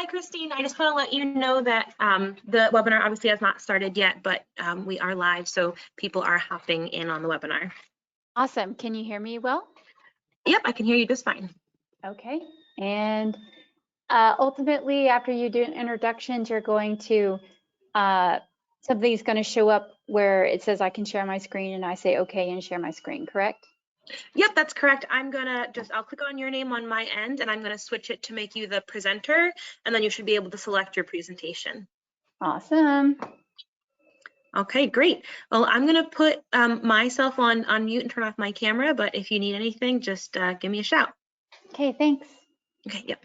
Hi, Christine. I just want to let you know that the webinar obviously has not started yet, but we are live, so people are hopping in on the webinar. Awesome. Can you hear me well? Yep, I can hear you just fine. Okay. And ultimately, after you do introductions, you're going to, something's going to show up where it says I can share my screen, and I say okay and share my screen, correct? Yep, that's correct. I'll click on your name on my end, and I'm gonna switch it to make you the presenter, and then you should be able to select your presentation. Awesome. Okay, great. Well, I'm gonna put myself on mute and turn off my camera, but if you need anything, just give me a shout. Okay, thanks. Okay, yep.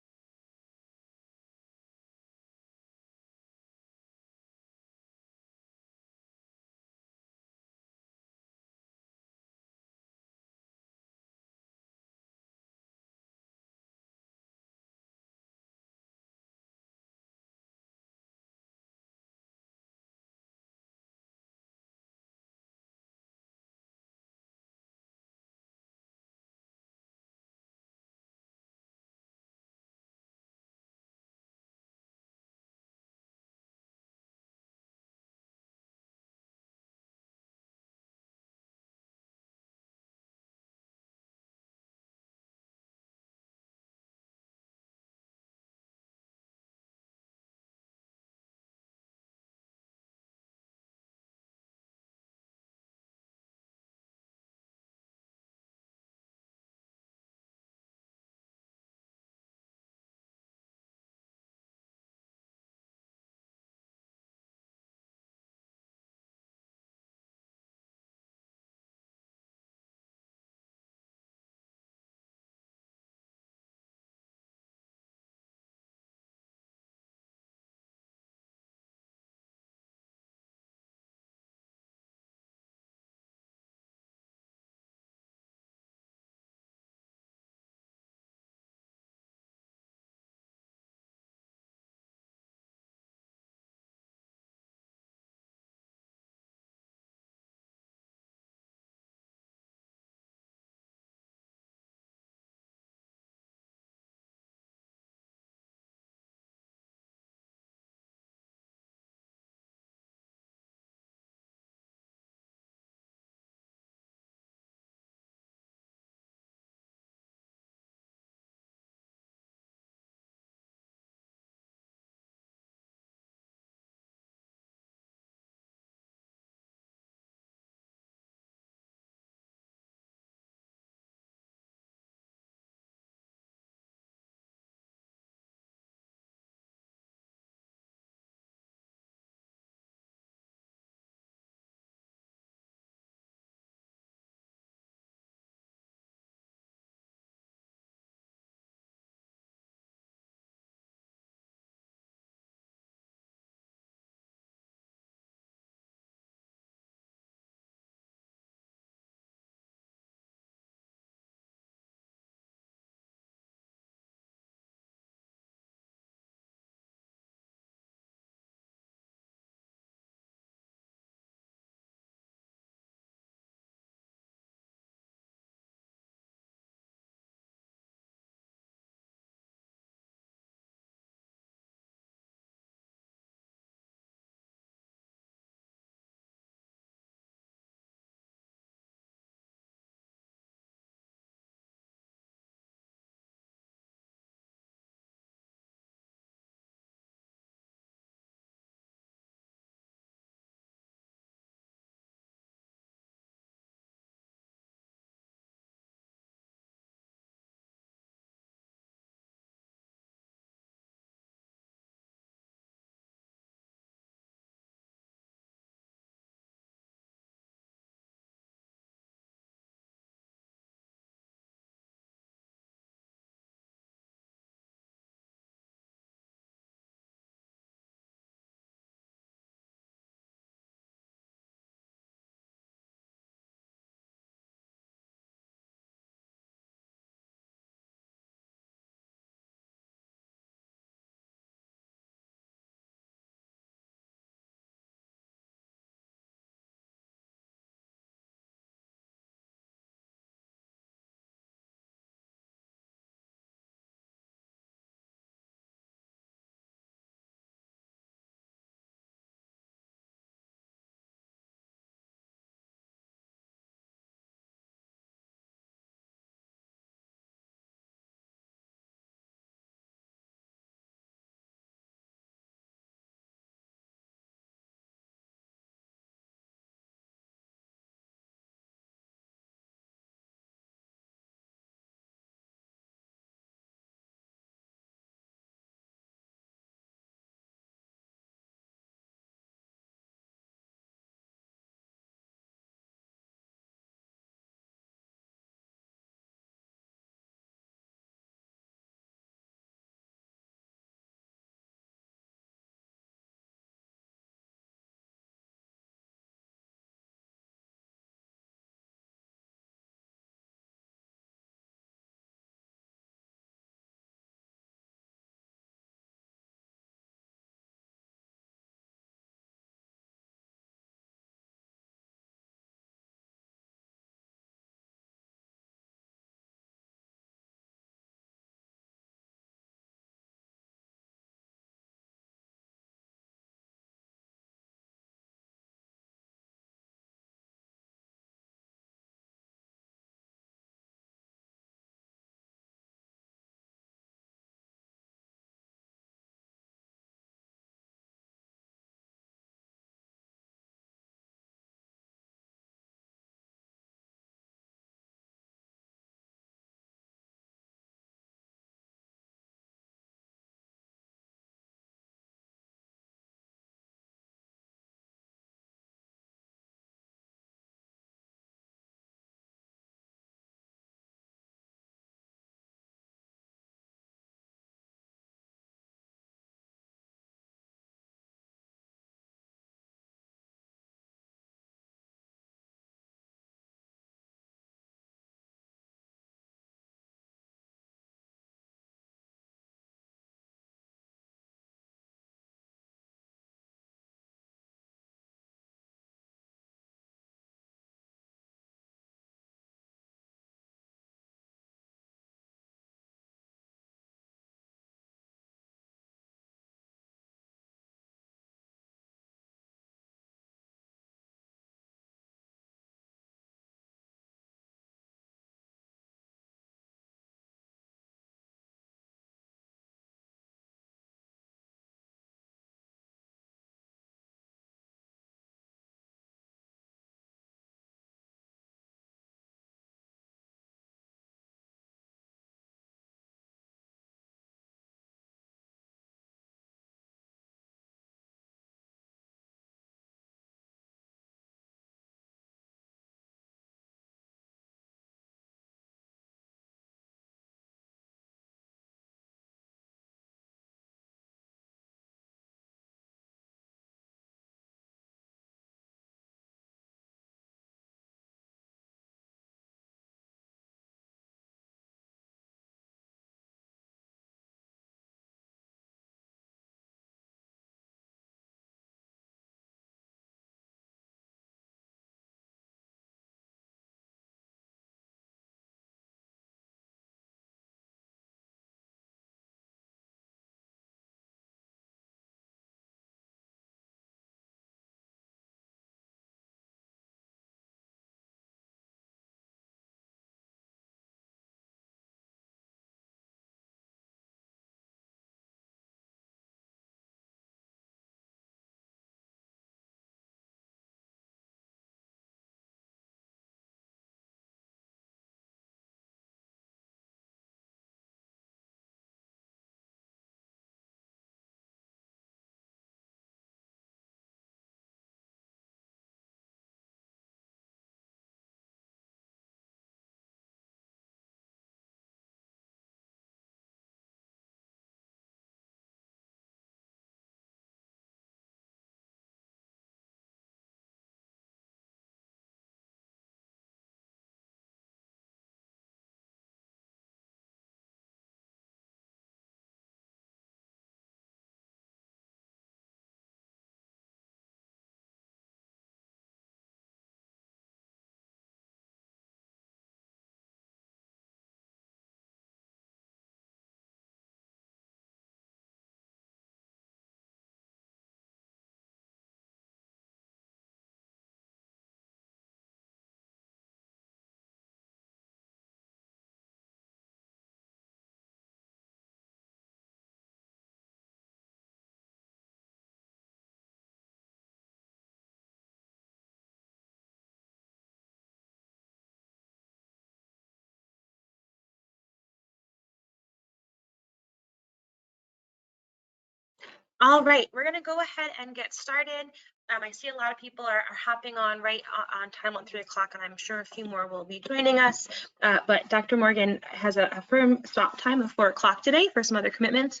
All right, we're going to go ahead and get started. I see a lot of people are hopping on right on time at 3 o'clock, and I'm sure a few more will be joining us. But Dr. Morgan has a firm stop time of 4 o'clock today for some other commitments.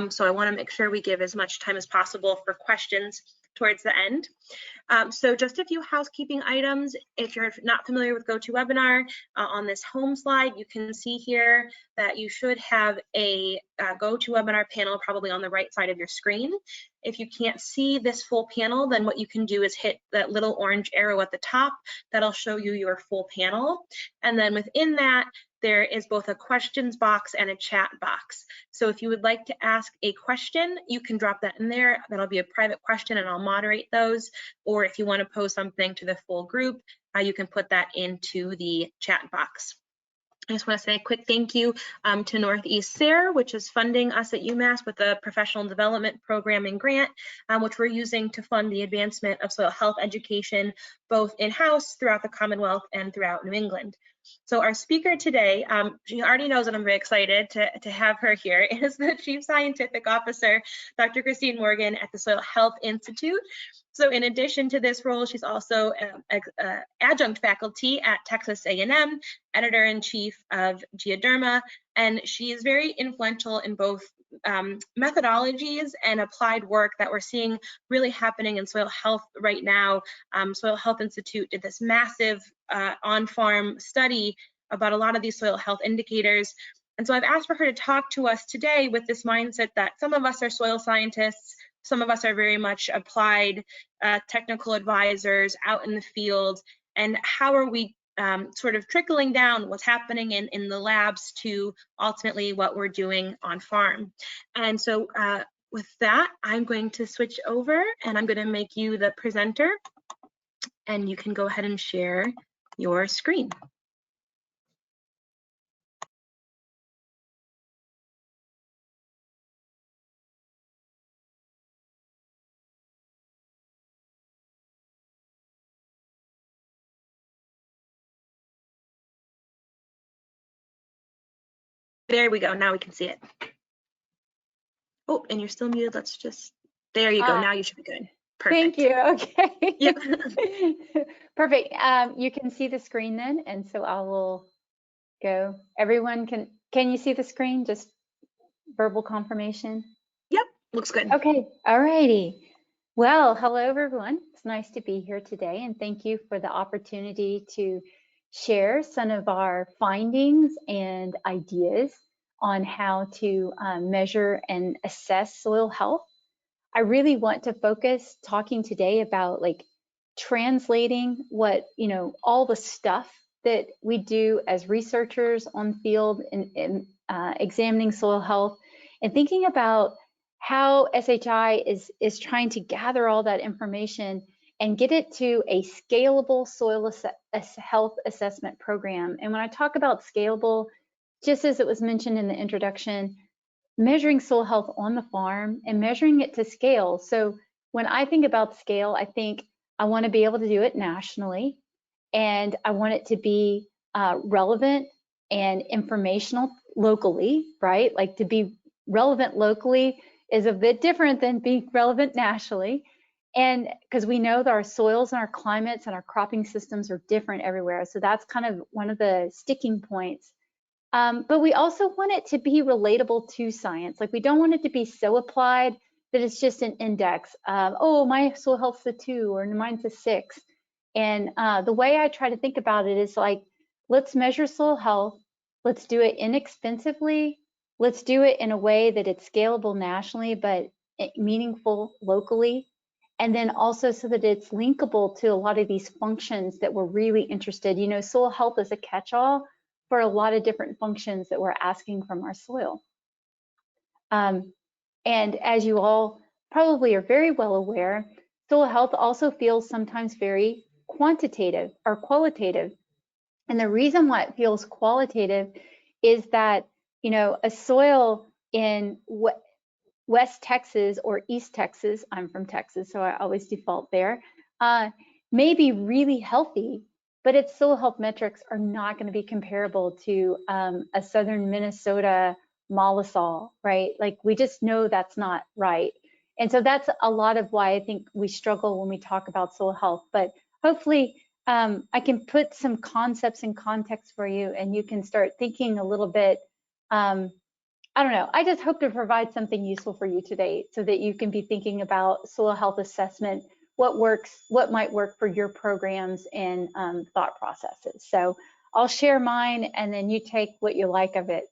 So I want to make sure we give as much time as possible for questions towards the end. So just a few housekeeping items. If you're not familiar with GoToWebinar, on this home slide, you can see here that you should have a GoToWebinar panel probably on the right side of your screen. If you can't see this full panel, then what you can do is hit that little orange arrow at the top. That'll show you your full panel. And then within that, there is both a questions box and a chat box. So if you would like to ask a question, you can drop that in there. That'll be a private question and I'll moderate those. Or if you want to pose something to the full group, you can put that into the chat box. I just want to say a quick thank you to Northeast SARE, which is funding us at UMass with a professional development program and grant, which we're using to fund the advancement of soil health education, both in-house, throughout the Commonwealth, and throughout New England. So our speaker today, she already knows that I'm very excited to have her here, is the Chief Scientific Officer, Dr. Christine Morgan at the Soil Health Institute. So in addition to this role, she's also adjunct faculty at Texas A&M, editor-in-chief of Geoderma, and she is very influential in both methodologies and applied work that we're seeing really happening in soil health right now. Soil Health Institute did this massive on-farm study about a lot of these soil health indicators. And so I've asked for her to talk to us today with this mindset that some of us are soil scientists, some of us are very much applied technical advisors out in the field, and how are we sort of trickling down what's happening in the labs to ultimately what we're doing on farm. And so with that, I'm going to switch over and I'm going to make you the presenter, and you can go ahead and share your screen. There we go. Now we can see it. Oh, and you're still muted. Let's just, there you go. Now you should be good. Perfect. Thank you. Okay. Yep. Perfect. You can see the screen then, and so I will go. Everyone can you see the screen? Just verbal confirmation. Yep, looks good. Okay. All righty. Well, hello everyone. It's nice to be here today, and thank you for the opportunity to share some of our findings and ideas on how to measure and assess soil health. I really want to focus talking today about like translating what, all the stuff that we do as researchers on field in examining soil health, and thinking about how SHI is trying to gather all that information and get it to a scalable soil health assessment program. And when I talk about scalable, just as it was mentioned in the introduction, measuring soil health on the farm and measuring it to scale. So when I think about scale, I think I want to be able to do it nationally, and I want it to be relevant and informational locally, right? Like to be relevant locally is a bit different than being relevant nationally. And because we know that our soils and our climates and our cropping systems are different everywhere. So that's kind of one of the sticking points. But we also want it to be relatable to science. Like we don't want it to be so applied that it's just an index. Oh, my soil health's a 2 or mine's a 6. And the way I try to think about it is like, let's measure soil health. Let's do it inexpensively. Let's do it in a way that it's scalable nationally, but meaningful locally. And then also so that it's linkable to a lot of these functions that we're really interested. Soil health is a catch-all for a lot of different functions that we're asking from our soil. And as you all probably are very well aware, soil health also feels sometimes very quantitative or qualitative. And the reason why it feels qualitative is that, a soil in West Texas or East Texas, I'm from Texas, so I always default there, may be really healthy, but its soil health metrics are not going to be comparable to a southern Minnesota mollisol, right? Like we just know that's not right. And so that's a lot of why I think we struggle when we talk about soil health. But hopefully I can put some concepts in context for you, and you can start thinking a little bit. I don't know. I just hope to provide something useful for you today so that you can be thinking about soil health assessment, what works, what might work for your programs and thought processes. So I'll share mine and then you take what you like of it.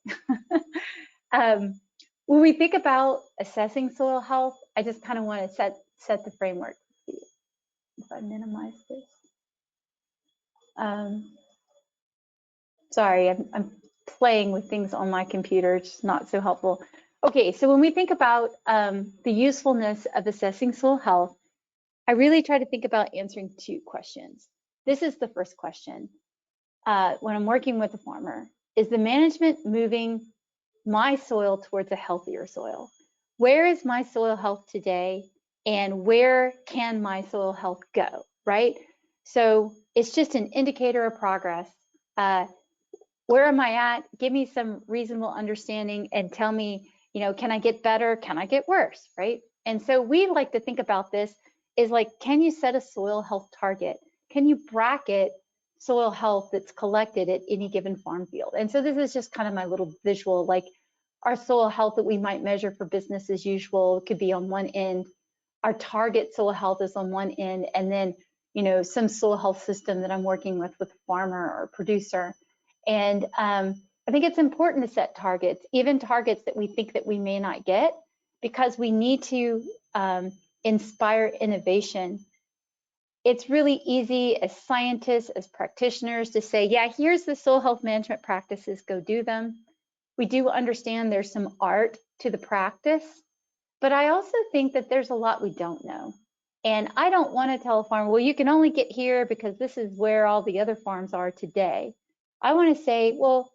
When we think about assessing soil health, I just kind of want to set the framework. If I minimize this. Sorry, I'm playing with things on my computer, it's not so helpful. Okay, so when we think about the usefulness of assessing soil health, I really try to think about answering two questions. This is the first question. When I'm working with a farmer, is the management moving my soil towards a healthier soil? Where is my soil health today, and where can my soil health go, right? So it's just an indicator of progress. Where am I at? Give me some reasonable understanding and tell me, can I get better? Can I get worse, right? And so we like to think about this is like, can you set a soil health target? Can you bracket soil health that's collected at any given farm field? And so this is just kind of my little visual, like our soil health that we might measure for business as usual could be on one end. Our target soil health is on one end, and then, some soil health system that I'm working with a farmer or producer. And I think it's important to set targets, even targets that we think that we may not get, because we need to inspire innovation. It's really easy as scientists, as practitioners to say, yeah, here's the soil health management practices, go do them. We do understand there's some art to the practice, but I also think that there's a lot we don't know. And I don't want to tell a farmer, well, you can only get here because this is where all the other farms are today. I want to say, well,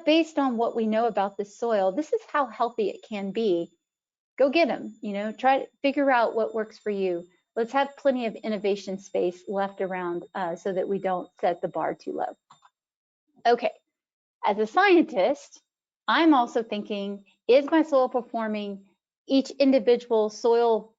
based on what we know about the soil, this is how healthy it can be. Go get them, try to figure out what works for you. Let's have plenty of innovation space left around so that we don't set the bar too low. Okay, as a scientist, I'm also thinking, is my soil performing each individual soil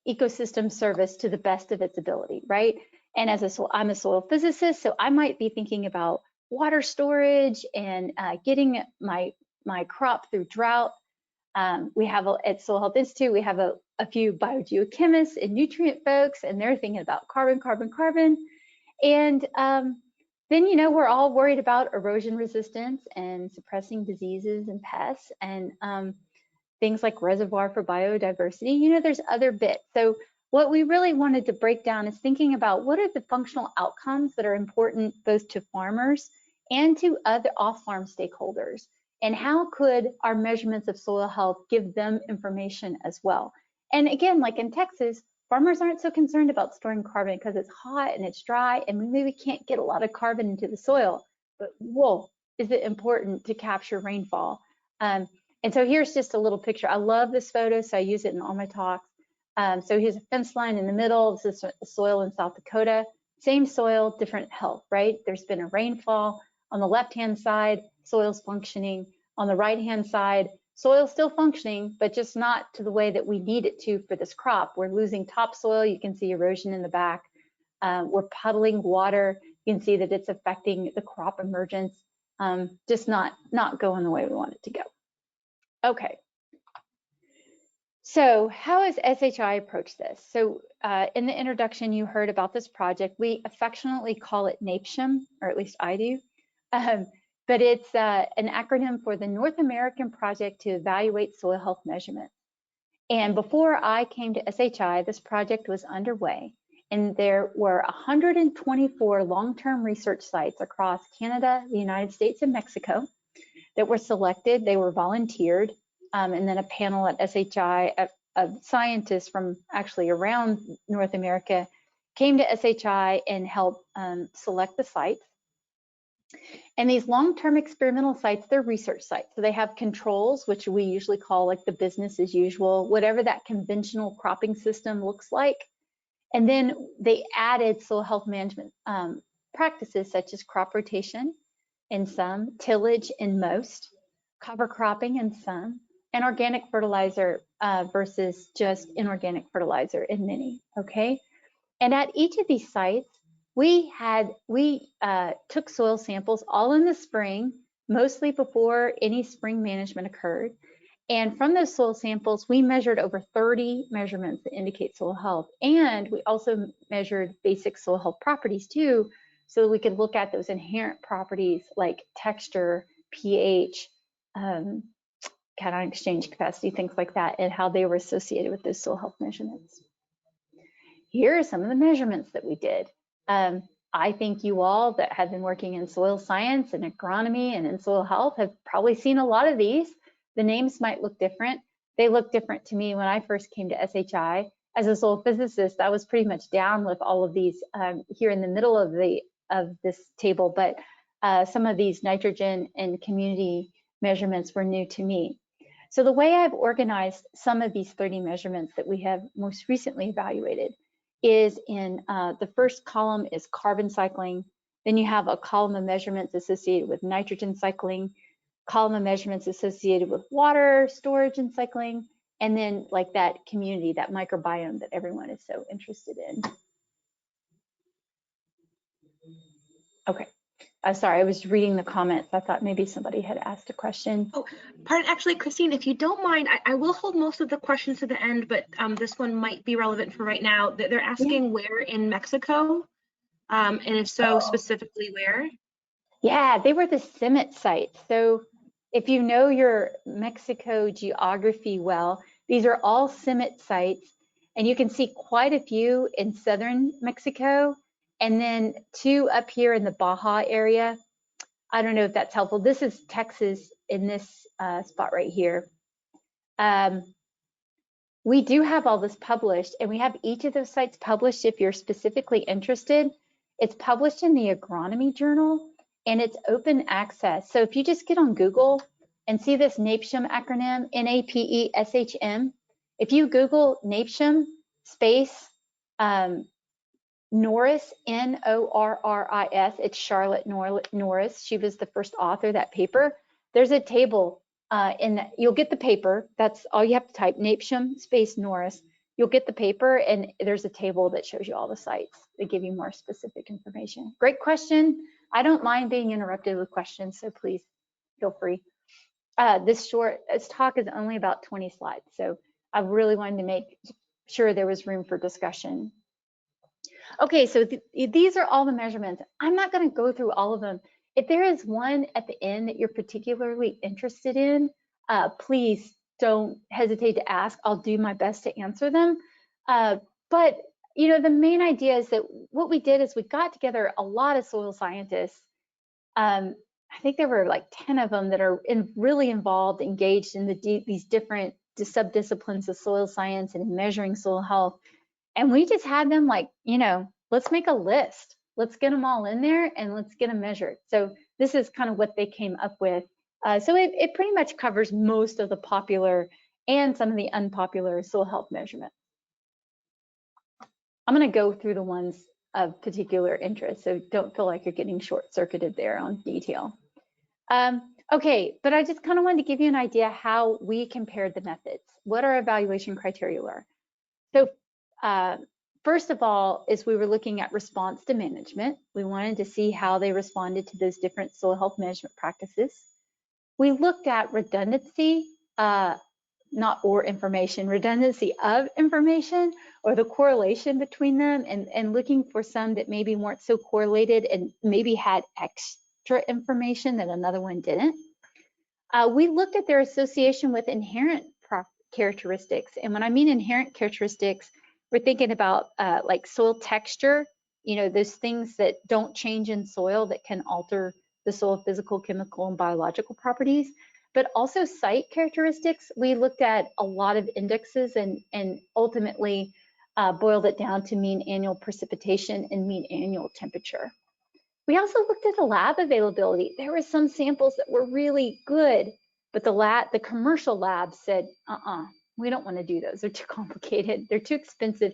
ecosystem service to the best of its ability, right? And I'm a soil physicist, so I might be thinking about water storage and getting my crop through drought. We have at Soll Health Institute, we have a few biogeochemists and nutrient folks, and they're thinking about carbon. And then, we're all worried about erosion resistance and suppressing diseases and pests and things like reservoir for biodiversity. There's other bits. So what we really wanted to break down is thinking about what are the functional outcomes that are important both to farmers and to other off-farm stakeholders, and how could our measurements of soil health give them information as well. And again, like in Texas, farmers aren't so concerned about storing carbon because it's hot and it's dry and maybe we can't get a lot of carbon into the soil, but whoa, is it important to capture rainfall? And so here's just a little picture. I love this photo, so I use it in all my talks. So here's a fence line in the middle. This is the soil in South Dakota. Same soil, different health, right? There's been a rainfall. On the left-hand side, soil's functioning. On the right-hand side, soil's still functioning, but just not to the way that we need it to for this crop. We're losing topsoil. You can see erosion in the back. We're puddling water. You can see that it's affecting the crop emergence. Just not going the way we want it to go. Okay. So how has SHI approached this? So in the introduction, you heard about this project. We affectionately call it NAPESHM, or at least I do. But it's an acronym for the North American Project to Evaluate Soil Health Measurement. And before I came to SHI, this project was underway, and there were 124 long-term research sites across Canada, the United States, and Mexico that were selected. They were volunteered, and then a panel at SHI of scientists from actually around North America came to SHI and helped select the sites. And these long-term experimental sites, they're research sites. So they have controls, which we usually call like the business as usual, whatever that conventional cropping system looks like. And then they added soil health management practices such as crop rotation in some, tillage in most, cover cropping in some, and organic fertilizer versus just inorganic fertilizer in many, okay? And at each of these sites, we took soil samples all in the spring, mostly before any spring management occurred. And from those soil samples, we measured over 30 measurements that indicate soil health. And we also measured basic soil health properties too, so that we could look at those inherent properties like texture, pH, cation exchange capacity, things like that, and how they were associated with those soil health measurements. Here are some of the measurements that we did. I think you all that have been working in soil science and agronomy and in soil health have probably seen a lot of these. The names might look different. They look different to me when I first came to SHI. As a soil physicist, I was pretty much down with all of these here in the middle of this table, but some of these nitrogen and community measurements were new to me. So the way I've organized some of these 30 measurements that we have most recently evaluated is in the first column is carbon cycling. Then you have a column of measurements associated with nitrogen cycling, column of measurements associated with water storage and cycling, and then like that community, that microbiome that everyone is so interested in. Okay, sorry, I was reading the comments. I thought maybe somebody had asked a question. Oh, pardon, actually, Christine, if you don't mind, I will hold most of the questions to the end, but this one might be relevant for right now. They're asking where in Mexico, and if so, specifically where? Yeah, they were the CIMMYT sites. So if you know your Mexico geography well, these are all CIMMYT sites, and you can see quite a few in southern Mexico, and then 2 up here in the Baja area. I don't know if that's helpful. This is Texas in this spot right here. We do have all this published, and we have each of those sites published if you're specifically interested. It's published in the Agronomy Journal, and it's open access. So if you just get on Google and see this NAPESHM acronym, NAPESHM, if you Google NAPESHM space Norris, Norris, it's Charlotte Norris. She was the first author of that paper. There's a table you'll get the paper. That's all you have to type, NAPESHM space Norris. You'll get the paper, and there's a table that shows you all the sites that give you more specific information. Great question. I don't mind being interrupted with questions, so please feel free. This talk is only about 20 slides, so I really wanted to make sure there was room for discussion. Okay, so these are all the measurements. I'm not going to go through all of them. If there is one at the end that you're particularly interested in, please don't hesitate to ask. I'll do my best to answer them. But you know, the main idea is that what we did is we got together a lot of soil scientists. I think there were like 10 of them that are really involved, engaged in these different subdisciplines of soil science and measuring soil health. And we just had them like, you know, let's make a list. Let's get them all in there and let's get them measured. So this is kind of what they came up with. So it pretty much covers most of the popular and some of the unpopular soil health measurements. I'm going to go through the ones of particular interest, so don't feel like you're getting short-circuited there on detail. Okay, but I just kind of wanted to give you an idea how we compared the methods, what our evaluation criteria were. So first of all, is we were looking at response to management. We wanted to see how they responded to those different soil health management practices. We looked at redundancy, redundancy of information, or the correlation between them, and looking for some that maybe weren't so correlated and maybe had extra information that another one didn't. We looked at their association with inherent characteristics. And when I mean inherent characteristics, we're thinking about like soil texture, you know, those things that don't change in soil that can alter the soil physical, chemical, and biological properties, but also site characteristics. We looked at a lot of indexes and ultimately boiled it down to mean annual precipitation and mean annual temperature. We also looked at the lab availability. There were some samples that were really good, but the commercial lab said, we don't want to do those. They're too complicated. They're too expensive.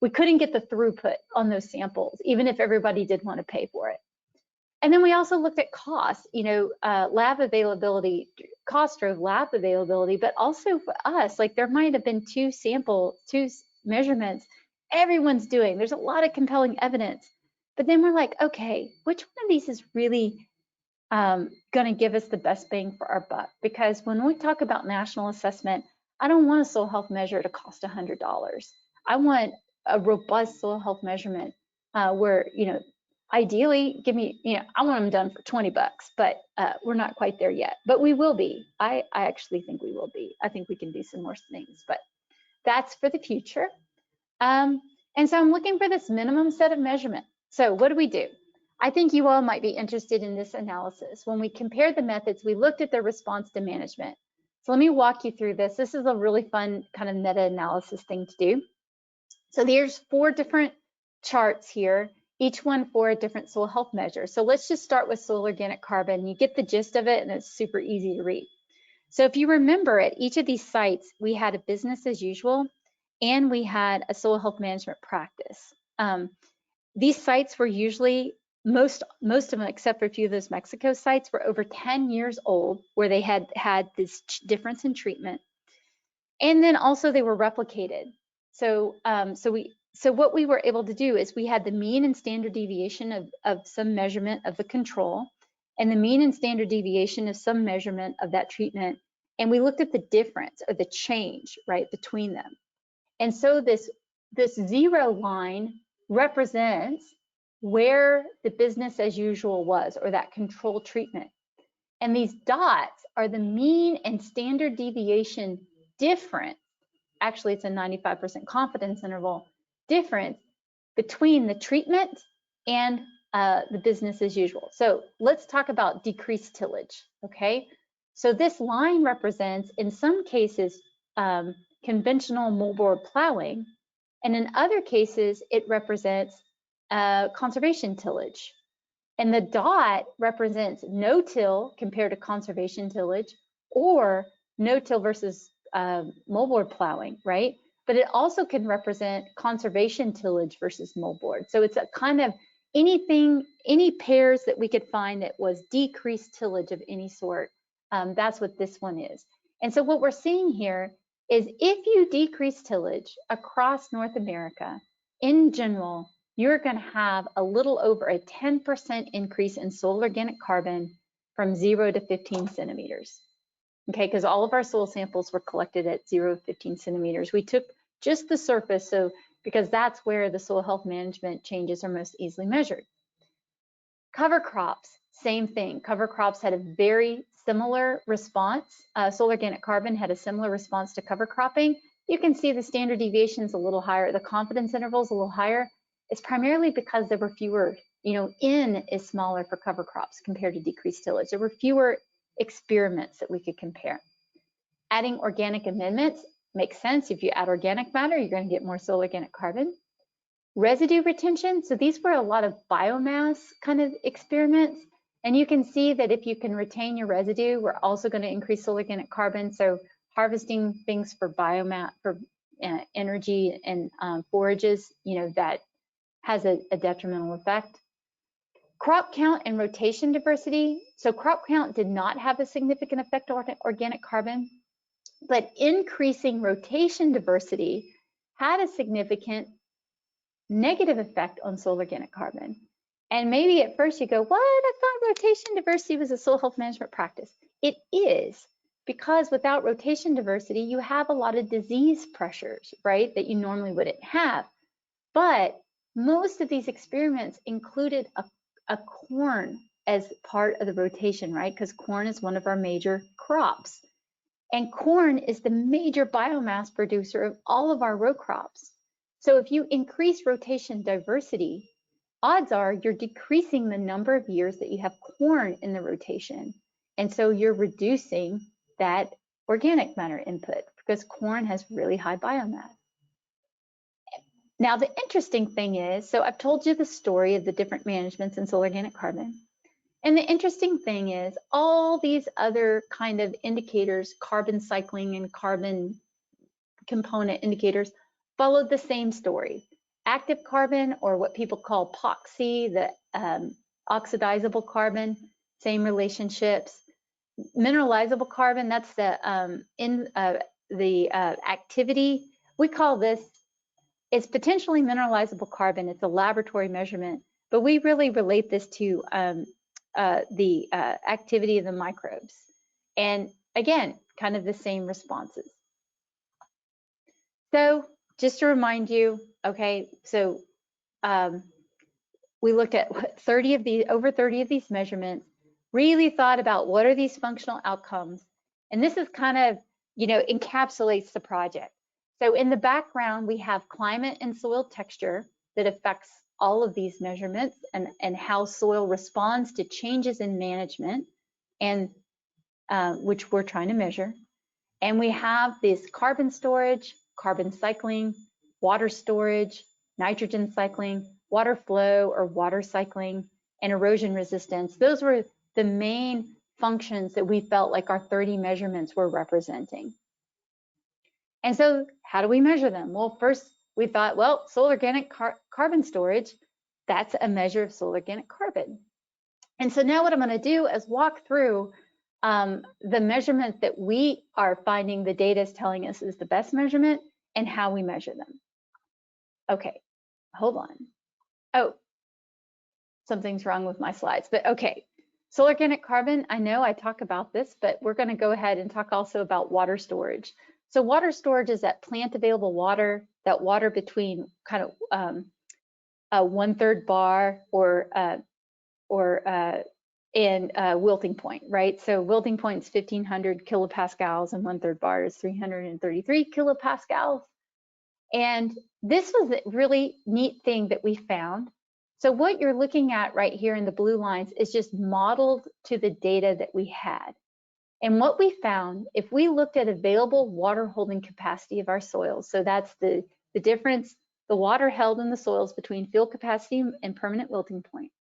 We couldn't get the throughput on those samples, even if everybody did want to pay for it. And then we also looked at cost. You know, lab availability cost drove lab availability, but also for us, like there might have been two measurements everyone's doing. There's a lot of compelling evidence, but then we're like, okay, which one of these is really going to give us the best bang for our buck? Because when we talk about national assessment, I don't want a soil health measure to cost $100. I want a robust soil health measurement where, ideally, I want them done for 20 bucks, but we're not quite there yet. But we will be. I actually think we will be. I think we can do some more things, but that's for the future. And so I'm looking for this minimum set of measurement. So what do? I think you all might be interested in this analysis. When we compared the methods, we looked at their response to management. So let me walk you through this. This is a really fun kind of meta-analysis thing to do. So there's 4 different charts here, each one for a different soil health measure. So let's just start with soil organic carbon. You get the gist of it, and it's super easy to read. So if you remember, at each of these sites, we had a business as usual, and we had a soil health management practice. These sites were usually, most of them, except for a few of those Mexico sites, were over 10 years old, where they had this difference in treatment. And then also they were replicated. So what we were able to do is we had the mean and standard deviation of some measurement of the control, and the mean and standard deviation of some measurement of that treatment. And we looked at the difference or the change, right, between them. And so this 0 line represents where the business as usual was, or that control treatment. And these dots are the mean and standard deviation difference. Actually, it's a 95% confidence interval difference between the treatment and the business as usual. So let's talk about decreased tillage, okay? So this line represents, in some cases, conventional moldboard plowing, and in other cases, it represents conservation tillage. And the dot represents no-till compared to conservation tillage, or no-till versus moldboard plowing, right? But it also can represent conservation tillage versus moldboard. So it's a kind of any pairs that we could find that was decreased tillage of any sort. That's what this one is. And so what we're seeing here is if you decrease tillage across North America, in general, you're going to have a little over a 10% increase in soil organic carbon from 0 to 15 centimeters. Okay, because all of our soil samples were collected at 0 to 15 centimeters. We took just the surface, so because that's where the soil health management changes are most easily measured. Cover crops, same thing. Cover crops had a very similar response. Soil organic carbon had a similar response to cover cropping. You can see the standard deviation is a little higher. The confidence interval is a little higher. It's primarily because there were fewer, N is smaller for cover crops compared to decreased tillage. There were fewer experiments that we could compare. Adding organic amendments makes sense. If you add organic matter, you're going to get more soil organic carbon. Residue retention, so these were a lot of biomass kind of experiments. And you can see that if you can retain your residue, we're also going to increase soil organic carbon. So harvesting things for biomass, for energy and forages, that has a detrimental effect. Crop count and rotation diversity. So crop count did not have a significant effect on organic carbon, but increasing rotation diversity had a significant negative effect on soil organic carbon. And maybe at first you go, what? I thought rotation diversity was a soil health management practice. It is, because without rotation diversity, you have a lot of disease pressures, right, that you normally wouldn't have. But most of these experiments included a corn as part of the rotation, right? Because corn is one of our major crops. And corn is the major biomass producer of all of our row crops. So if you increase rotation diversity, odds are you're decreasing the number of years that you have corn in the rotation. And so you're reducing that organic matter input because corn has really high biomass. Now, the interesting thing is, so I've told you the story of the different managements in soil organic carbon. And the interesting thing is all these other kind of indicators, carbon cycling and carbon component indicators, followed the same story. Active carbon, or what people call POXC, the oxidizable carbon, same relationships. mineralizable carbon, that's the activity. We call this, it's potentially mineralizable carbon. It's a laboratory measurement, but we really relate this to the activity of the microbes. And again, kind of the same responses. So just to remind you, okay, so we looked at over 30 of these measurements, really thought about what are these functional outcomes. And this is kind of, encapsulates the project. So in the background, we have climate and soil texture that affects all of these measurements and how soil responds to changes in management, and which we're trying to measure. And we have this carbon storage, carbon cycling, water storage, nitrogen cycling, water flow or water cycling, and erosion resistance. Those were the main functions that we felt like our 30 measurements were representing. And so how do we measure them? Well, first we thought, well, soil organic carbon storage, that's a measure of soil organic carbon. And so now what I'm going to do is walk through the measurement that we are finding the data is telling us is the best measurement and how we measure them. Okay, hold on. Oh, something's wrong with my slides, but okay. Soil organic carbon, I know I talk about this, but we're going to go ahead and talk also about water storage. So water storage is that plant available water, that water between kind of a 1/3 bar and wilting point, right? So wilting point is 1500 kilopascals and 1/3 bar is 333 kilopascals. And this was a really neat thing that we found. So what you're looking at right here in the blue lines is just modeled to the data that we had. And what we found, if we looked at available water holding capacity of our soils, so that's the difference, the water held in the soils between field capacity and permanent wilting point.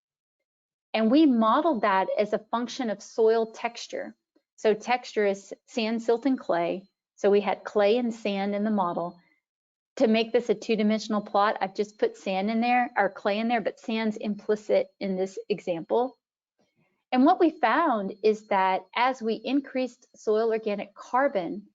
And we modeled that as a function of soil texture. So texture is sand, silt, and clay. So we had clay and sand in the model. To make this a two-dimensional plot, I've just put sand in there, or clay in there, but sand's implicit in this example. And what we found is that as we increased soil organic carbon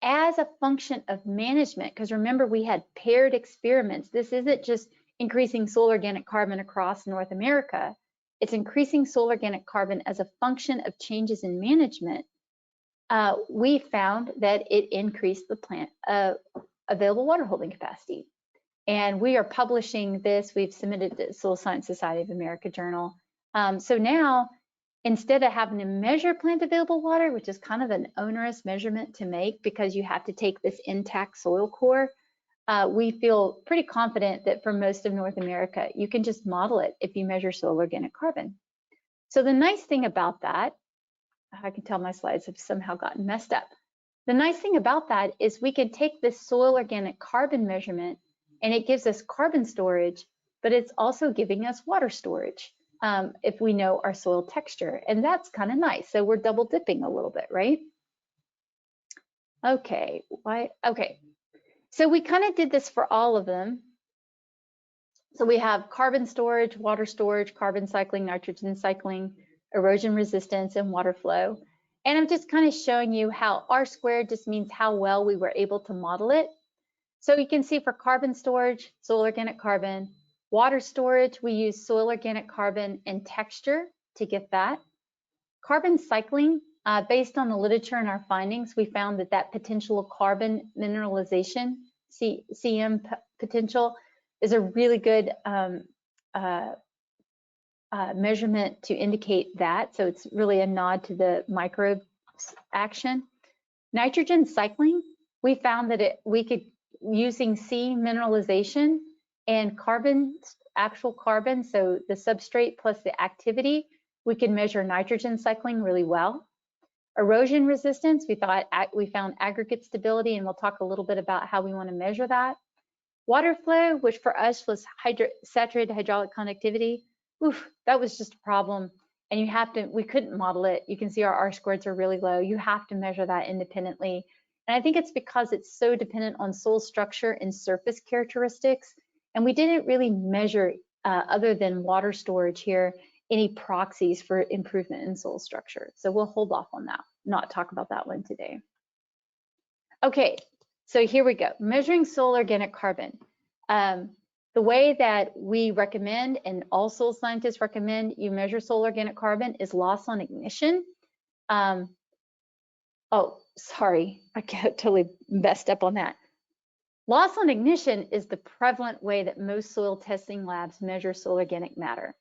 as a function of management, because remember we had paired experiments, this isn't just increasing soil organic carbon across North America, it's increasing soil organic carbon as a function of changes in management. We found that it increased the plant available water holding capacity. And we are publishing this, we've submitted to the Soil Science Society of America journal. So now, instead of having to measure plant available water, which is kind of an onerous measurement to make because you have to take this intact soil core, we feel pretty confident that for most of North America, you can just model it if you measure soil organic carbon. So the nice thing about that, I can tell my slides have somehow gotten messed up. The nice thing about that is we can take this soil organic carbon measurement and it gives us carbon storage, but it's also giving us water storage if we know our soil texture, and that's kind of nice. So we're double dipping a little bit, right? Okay, okay. So we kind of did this for all of them. So we have carbon storage, water storage, carbon cycling, nitrogen cycling, erosion resistance, and water flow. And I'm just kind of showing you how R squared just means how well we were able to model it. So you can see for carbon storage, soil organic carbon, water storage, we use soil organic carbon and texture to get that. Carbon cycling, based on the literature and our findings, we found that potential carbon mineralization, CM potential, is a really good measurement to indicate that. So it's really a nod to the microbe action. Nitrogen cycling, we found that we could, using C mineralization and carbon, actual carbon, so the substrate plus the activity, we can measure nitrogen cycling really well. Erosion resistance, we found aggregate stability, and we'll talk a little bit about how we want to measure that. Water flow, which for us was saturated hydraulic conductivity, that was just a problem. And we couldn't model it. You can see our R squareds are really low. You have to measure that independently. And I think it's because it's so dependent on soil structure and surface characteristics. And we didn't really measure, other than water storage here, any proxies for improvement in soil structure. So we'll hold off on that, not talk about that one today. Okay, so here we go. Measuring soil organic carbon. The way that we recommend, and all soil scientists recommend you measure soil organic carbon, is loss on ignition. Oh, sorry, I got totally messed up on that. Loss on ignition is the prevalent way that most soil testing labs measure soil organic matter,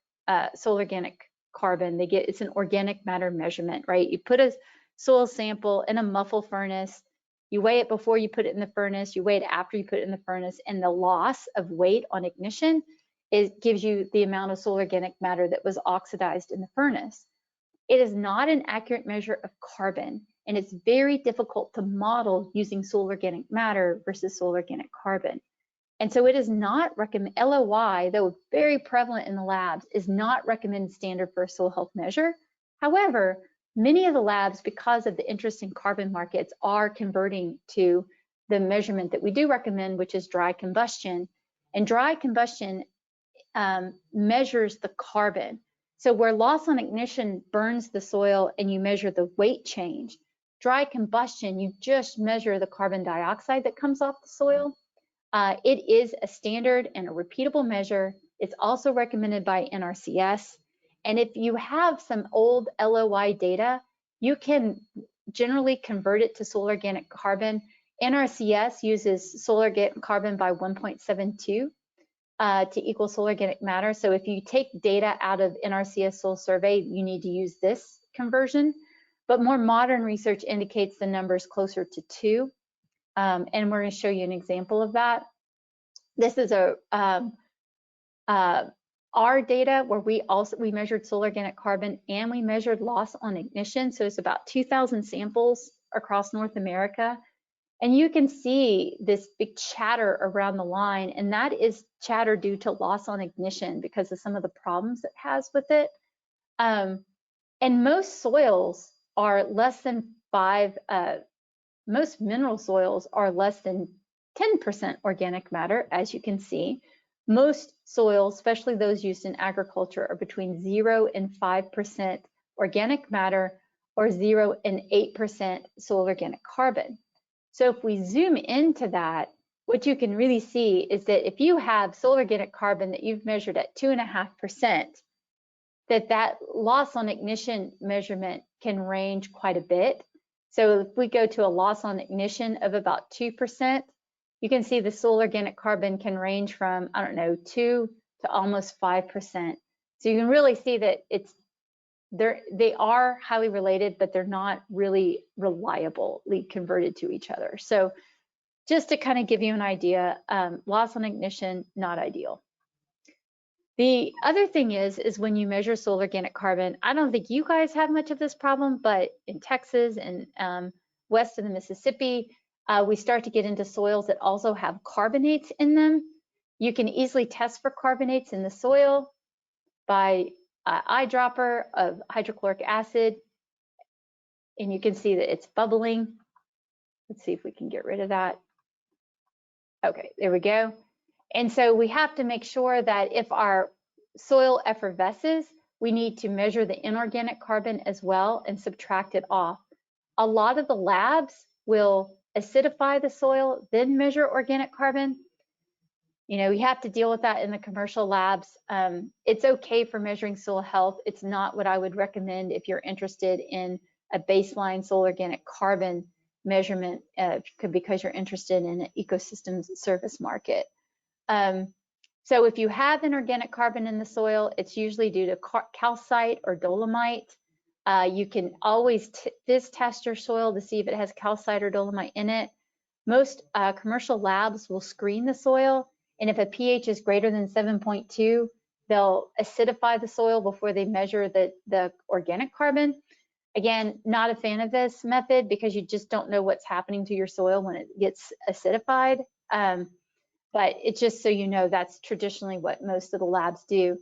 soil organic carbon. It's an organic matter measurement, right? You put a soil sample in a muffle furnace, you weigh it before you put it in the furnace, you weigh it after you put it in the furnace, and the loss of weight on ignition gives you the amount of soil organic matter that was oxidized in the furnace. It is not an accurate measure of carbon, and it's very difficult to model using soil organic matter versus soil organic carbon. And so it is not recommended, LOI, though very prevalent in the labs, is not recommended standard for a soil health measure. However, many of the labs, because of the interest in carbon markets, are converting to the measurement that we do recommend, which is dry combustion. And dry combustion measures the carbon. So where loss on ignition burns the soil and you measure the weight change, dry combustion, you just measure the carbon dioxide that comes off the soil. It is a standard and a repeatable measure. It's also recommended by NRCS. And if you have some old LOI data, you can generally convert it to soil organic carbon. NRCS uses soil organic carbon by 1.72 to equal soil organic matter. So if you take data out of NRCS soil survey, you need to use this conversion. But more modern research indicates the number is closer to 2. And we're going to show you an example of that. This is our data where we measured soil organic carbon and we measured loss on ignition. So it's about 2,000 samples across North America. And you can see this big chatter around the line, and that is chatter due to loss on ignition because of some of the problems it has with it. And most soils are less than most mineral soils are less than 10% organic matter, as you can see. Most soils, especially those used in agriculture, are between 0 and 5% organic matter or 0 and 8% soil organic carbon. So if we zoom into that, what you can really see is that if you have soil organic carbon that you've measured at 2.5%, that loss on ignition measurement can range quite a bit. So if we go to a loss on ignition of about 2%, you can see the soil organic carbon can range from, I don't know, 2 to almost 5%. So you can really see that they are highly related, but they're not really reliably converted to each other. So just to kind of give you an idea, loss on ignition, not ideal. The other thing is when you measure soil organic carbon, I don't think you guys have much of this problem, but in Texas and west of the Mississippi, we start to get into soils that also have carbonates in them. You can easily test for carbonates in the soil by eyedropper of hydrochloric acid, and you can see that it's bubbling. Let's see if we can get rid of that. Okay, there we go. And so we have to make sure that if our soil effervesces, we need to measure the inorganic carbon as well and subtract it off. A lot of the labs will acidify the soil, then measure organic carbon. You know, you have to deal with that in the commercial labs. It's okay for measuring soil health. It's not what I would recommend if you're interested in a baseline soil organic carbon measurement because you're interested in an ecosystem service market. So if you have inorganic carbon in the soil, it's usually due to calcite or dolomite. You can always test your soil to see if it has calcite or dolomite in it. Most commercial labs will screen the soil, and if a pH is greater than 7.2, they'll acidify the soil before they measure the organic carbon. Again, not a fan of this method because you just don't know what's happening to your soil when it gets acidified. But it's just so you know, that's traditionally what most of the labs do.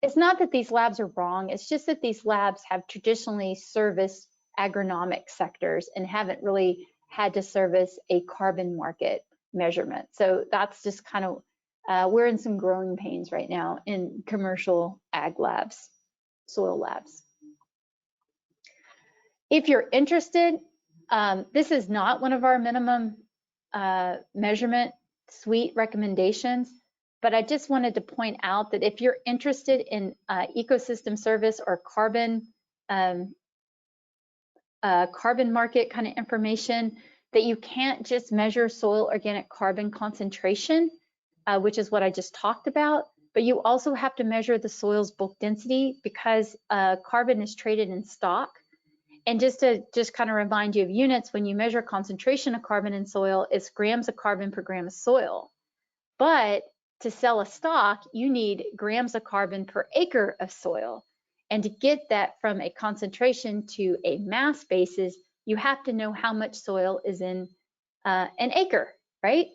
It's not that these labs are wrong, it's just that these labs have traditionally serviced agronomic sectors and haven't really had to service a carbon market measurement. So that's just kind of, we're in some growing pains right now in commercial ag labs. soil labs. If you're interested, this is not one of our minimum measurement suite recommendations, but I just wanted to point out that if you're interested in ecosystem service or carbon market kind of information, that you can't just measure soil organic carbon concentration, which is what I just talked about, but you also have to measure the soil's bulk density because carbon is traded in stock. And just to kind of remind you of units, when you measure concentration of carbon in soil, it's grams of carbon per gram of soil. But to sell a stock, you need grams of carbon per acre of soil. And to get that from a concentration to a mass basis, you have to know how much soil is in an acre, right?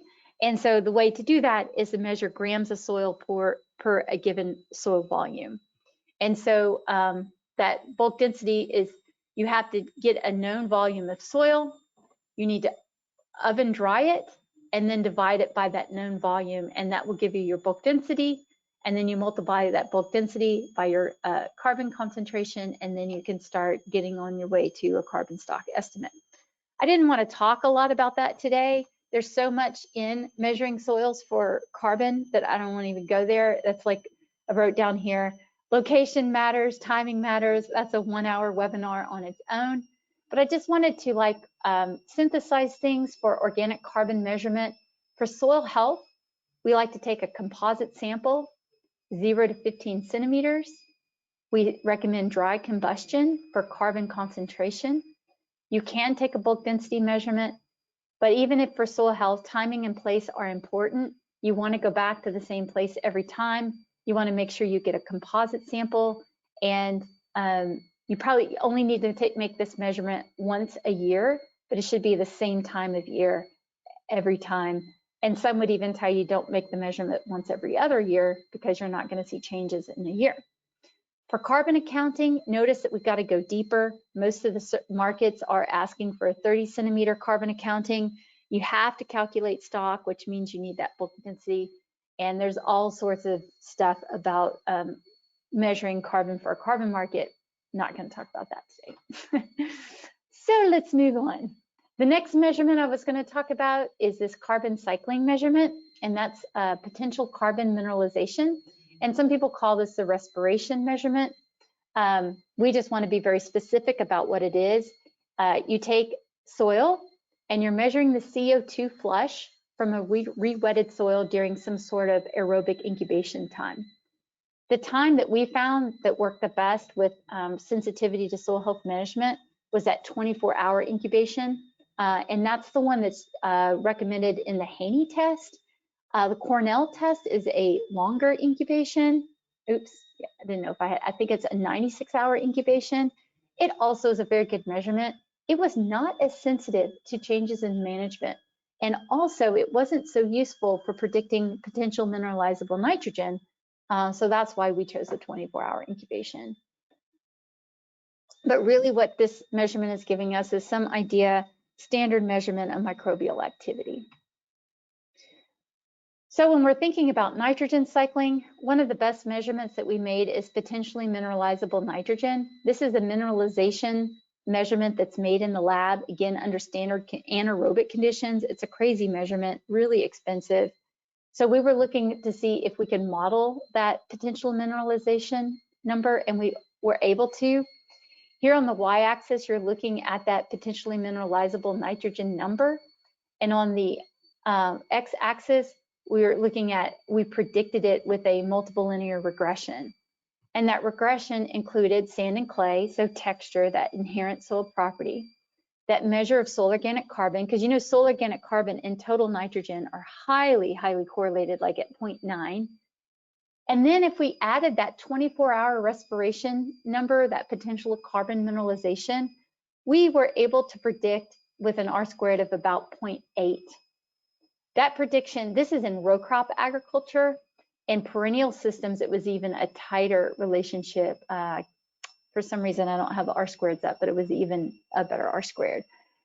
And so the way to do that is to measure grams of soil per a given soil volume. And so that bulk density is, you have to get a known volume of soil, you need to oven dry it, and then divide it by that known volume, and that will give you your bulk density. And then you multiply that bulk density by your carbon concentration, and then you can start getting on your way to a carbon stock estimate. I didn't want to talk a lot about that today. There's so much in measuring soils for carbon that I don't want to even go there. That's like I wrote down here, location matters, timing matters. That's a 1-hour webinar on its own. But I just wanted to synthesize things for organic carbon measurement. For soil health, we like to take a composite sample, 0 to 15 centimeters. We recommend dry combustion for carbon concentration. You can take a bulk density measurement, but even if for soil health, timing and place are important, you want to go back to the same place every time. You want to make sure you get a composite sample, and you probably only need to make this measurement once a year, but it should be the same time of year every time. And some would even tell you don't make the measurement once every other year because you're not going to see changes in a year. For carbon accounting, notice that we've got to go deeper. Most of the markets are asking for a 30 centimeter carbon accounting. You have to calculate stock, which means you need that bulk density. And there's all sorts of stuff about measuring carbon for a carbon market. Not going to talk about that today. So let's move on. The next measurement I was going to talk about is this carbon cycling measurement, and that's potential carbon mineralization. And some people call this the respiration measurement. We just want to be very specific about what it is. You take soil and you're measuring the CO2 flush from a re-wetted soil during some sort of aerobic incubation time. The time that we found that worked the best with sensitivity to soil health management was that 24-hour incubation. And that's the one that's recommended in the Haney test. The Cornell test is a longer incubation. Oops, yeah, I didn't know if I think it's a 96-hour incubation. It also is a very good measurement. It was not as sensitive to changes in management. And also it wasn't so useful for predicting potential mineralizable nitrogen. So that's why we chose the 24-hour incubation. But really what this measurement is giving us is some idea, standard measurement of microbial activity. So when we're thinking about nitrogen cycling, one of the best measurements that we made is potentially mineralizable nitrogen. This is a mineralization measurement that's made in the lab, again, under standard anaerobic conditions. It's a crazy measurement, really expensive. So we were looking to see if we could model that potential mineralization number, and we were able to. Here on the y-axis, you're looking at that potentially mineralizable nitrogen number. And on the x-axis, we predicted it with a multiple linear regression. And that regression included sand and clay, so texture, that inherent soil property, that measure of soil organic carbon, because you know soil organic carbon and total nitrogen are highly, highly correlated, like at 0.9. And then if we added that 24-hour respiration number, that potential carbon mineralization, we were able to predict with an R-squared of about 0.8. That prediction, this is in row crop agriculture. In perennial systems, it was even a tighter relationship. For some reason, I don't have the R-squareds up, but it was even a better R-squared.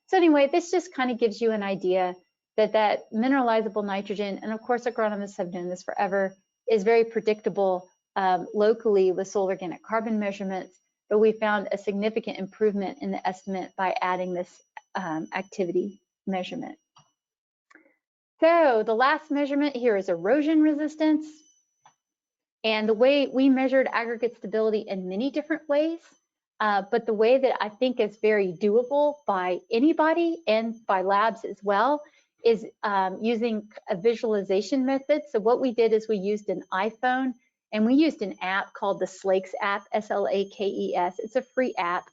So anyway, this just kind of gives you an idea that that mineralizable nitrogen, and of course agronomists have known this forever, is very predictable locally with soil organic carbon measurements, but we found a significant improvement in the estimate by adding this activity measurement. So the last measurement here is erosion resistance. And the way we measured aggregate stability in many different ways, but the way that I think is very doable by anybody and by labs as well is using a visualization method. So what we did is we used an iPhone and we used an app called the SLAKES app, S-L-A-K-E-S. It's a free app.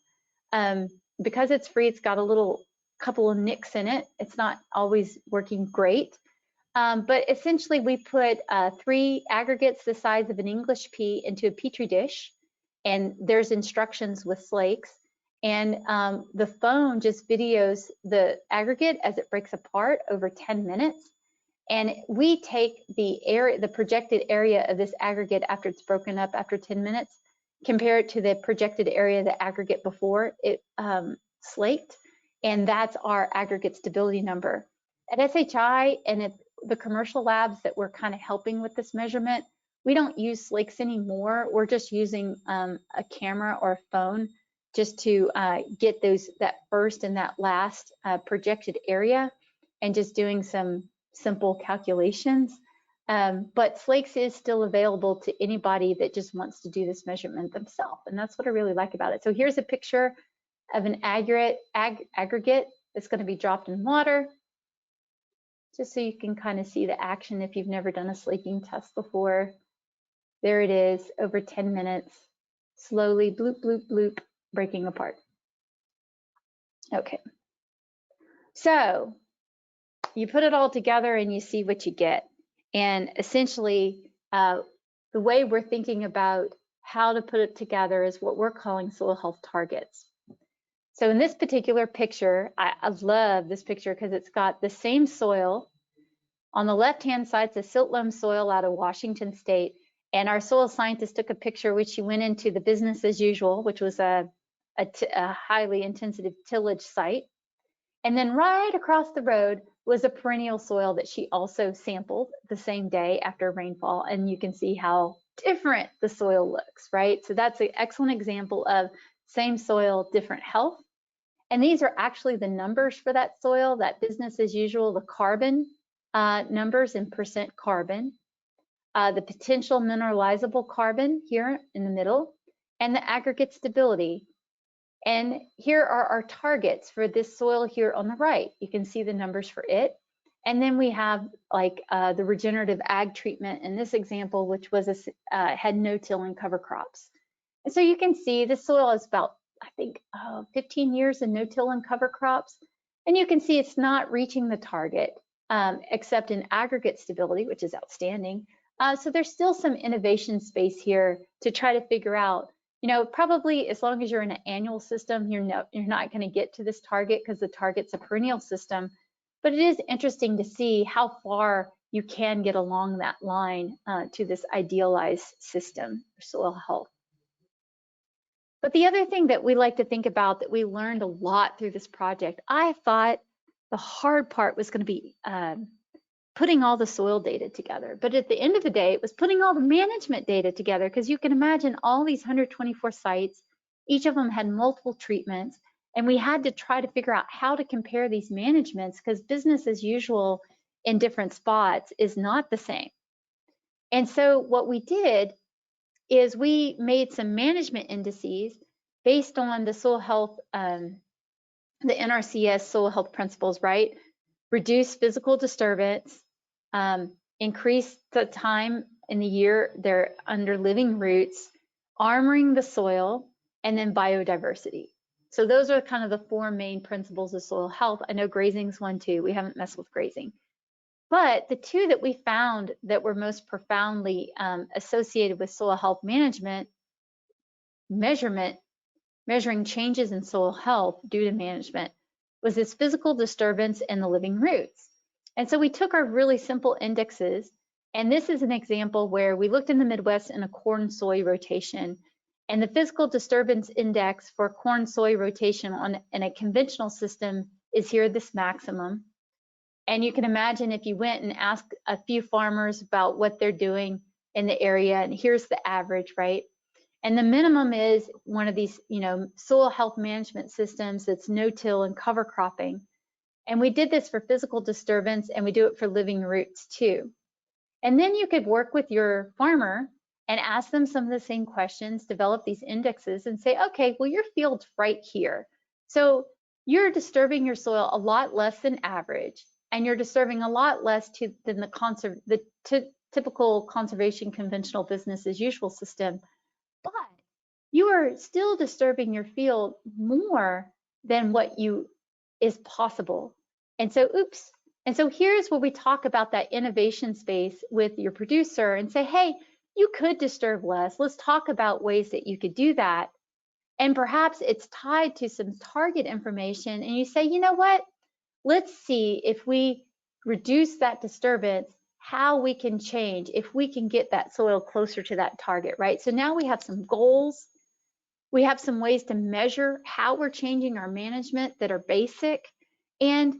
Because it's free, it's got a couple of nicks in it. It's not always working great. But essentially we put 3 aggregates the size of an English pea into a Petri dish, and there's instructions with SLAKES, and the phone just videos the aggregate as it breaks apart over 10 minutes. And we take the projected area of this aggregate after it's broken up after 10 minutes, compare it to the projected area of the aggregate before it slaked, and that's our aggregate stability number. At SHI and at the commercial labs that we're kind of helping with this measurement, we don't use SLAKES anymore. We're just using a camera or a phone just to get that first and that last projected area and just doing some simple calculations. But SLAKES is still available to anybody that just wants to do this measurement themselves. And that's what I really like about it. So here's a picture of an aggregate that's going to be dropped in water, just so you can kind of see the action if you've never done a slaking test before. There it is, over 10 minutes, slowly bloop, bloop, bloop, breaking apart. Okay, so you put it all together and you see what you get. And essentially, the way we're thinking about how to put it together is what we're calling soil health targets. So in this particular picture, I love this picture because it's got the same soil. On the left-hand side, it's a silt loam soil out of Washington State. And our soil scientist took a picture which she went into the business as usual, which was a highly intensive tillage site. And then right across the road was a perennial soil that she also sampled the same day after rainfall. And you can see how different the soil looks, right? So that's an excellent example of same soil, different health. And these are actually the numbers for that soil, that business as usual, the carbon numbers in percent carbon, the potential mineralizable carbon here in the middle, and the aggregate stability. And here are our targets for this soil here on the right. You can see the numbers for it. And then we have like the regenerative ag treatment in this example, which was had no-till and cover crops. And so you can see the soil is about, I think, 15 years in no-till and cover crops. And you can see it's not reaching the target, except in aggregate stability, which is outstanding. So there's still some innovation space here to try to figure out, you know, probably as long as you're in an annual system, you're not going to get to this target because the target's a perennial system. But it is interesting to see how far you can get along that line to this idealized system for soil health. But the other thing that we like to think about that we learned a lot through this project, I thought the hard part was going to be putting all the soil data together. But at the end of the day, it was putting all the management data together, because you can imagine all these 124 sites, each of them had multiple treatments, and we had to try to figure out how to compare these managements, because business as usual in different spots is not the same. And so what we did is we made some management indices based on the soil health, the NRCS soil health principles, right? Reduce physical disturbance, increase the time in the year they're under living roots, armoring the soil, and then biodiversity. So those are kind of the 4 main principles of soil health. I know grazing's one too. We haven't messed with grazing. But the 2 that we found that were most profoundly associated with soil health management, measuring changes in soil health due to management, was this physical disturbance and the living roots. And so we took our really simple indexes, and this is an example where we looked in the Midwest in a corn soy rotation, and the physical disturbance index for corn soy rotation in a conventional system is here, this maximum. And you can imagine if you went and asked a few farmers about what they're doing, in the area, and here's the average, right? And the minimum is one of these, soil health management systems that's no-till and cover cropping. And we did this for physical disturbance, and we do it for living roots too. And then you could work with your farmer and ask them some of the same questions, develop these indexes and say, okay, well, your field's right here. So you're disturbing your soil a lot less than average, and you're disturbing a lot less than the typical conservation conventional business as usual system. But you are still disturbing your field more than what is possible. And so, And so here's where we talk about that innovation space with your producer and say, hey, you could disturb less. Let's talk about ways that you could do that. And perhaps it's tied to some target information. And you say, you know what? Let's see if we reduce that disturbance, how we can change, if we can get that soil closer to that target, right? So now we have some goals. We have some ways to measure how we're changing our management that are basic. And,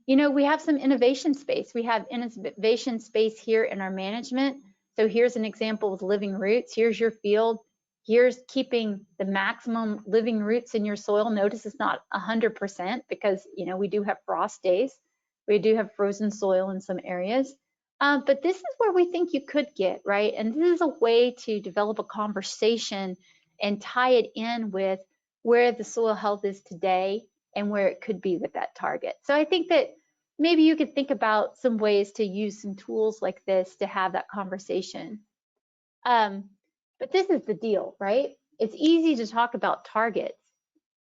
we have some innovation space. We have innovation space here in our management. So here's an example with living roots. Here's your field. Here's keeping the maximum living roots in your soil. Notice it's not 100% because, we do have frost days. We do have frozen soil in some areas. But this is where we think you could get, right? And this is a way to develop a conversation and tie it in with where the soil health is today and where it could be with that target. So I think that maybe you could think about some ways to use some tools like this to have that conversation. But this is the deal, right? It's easy to talk about targets,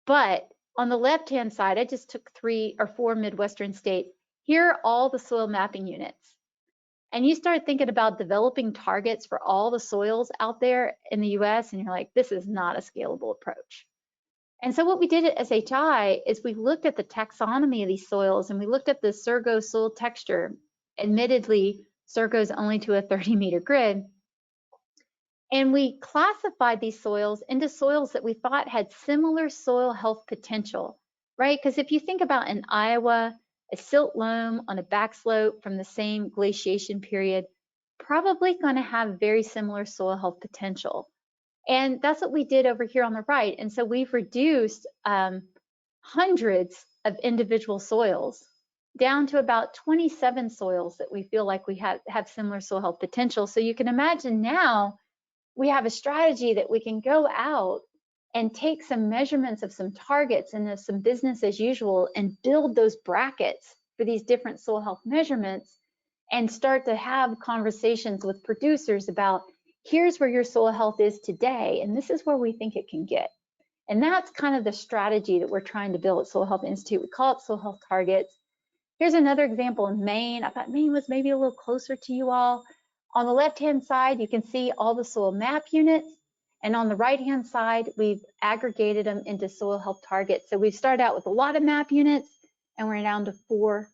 but on the left-hand side, I just took 3 or 4 Midwestern states. Here are all the soil mapping units. And you start thinking about developing targets for all the soils out there in the US, and you're like, this is not a scalable approach. And so what we did at SHI is we looked at the taxonomy of these soils, and we looked at the Surgo soil texture. Admittedly, Surgo is only to a 30-meter grid. And we classified these soils into soils that we thought had similar soil health potential, right? Because if you think about in Iowa, a silt loam on a back slope from the same glaciation period, probably going to have very similar soil health potential. And that's what we did over here on the right. And so we've reduced hundreds of individual soils down to about 27 soils that we feel like we have similar soil health potential. So you can imagine now we have a strategy that we can go out and take some measurements of some targets and some business as usual and build those brackets for these different soil health measurements and start to have conversations with producers about here's where your soil health is today, and this is where we think it can get. And that's kind of the strategy that we're trying to build at Soil Health Institute. We call it soil health targets. Here's another example in Maine. I thought Maine was maybe a little closer to you all. On the left-hand side, you can see all the soil map units. And on the right-hand side, we've aggregated them into soil health targets. So we've started out with a lot of map units, and we're down to four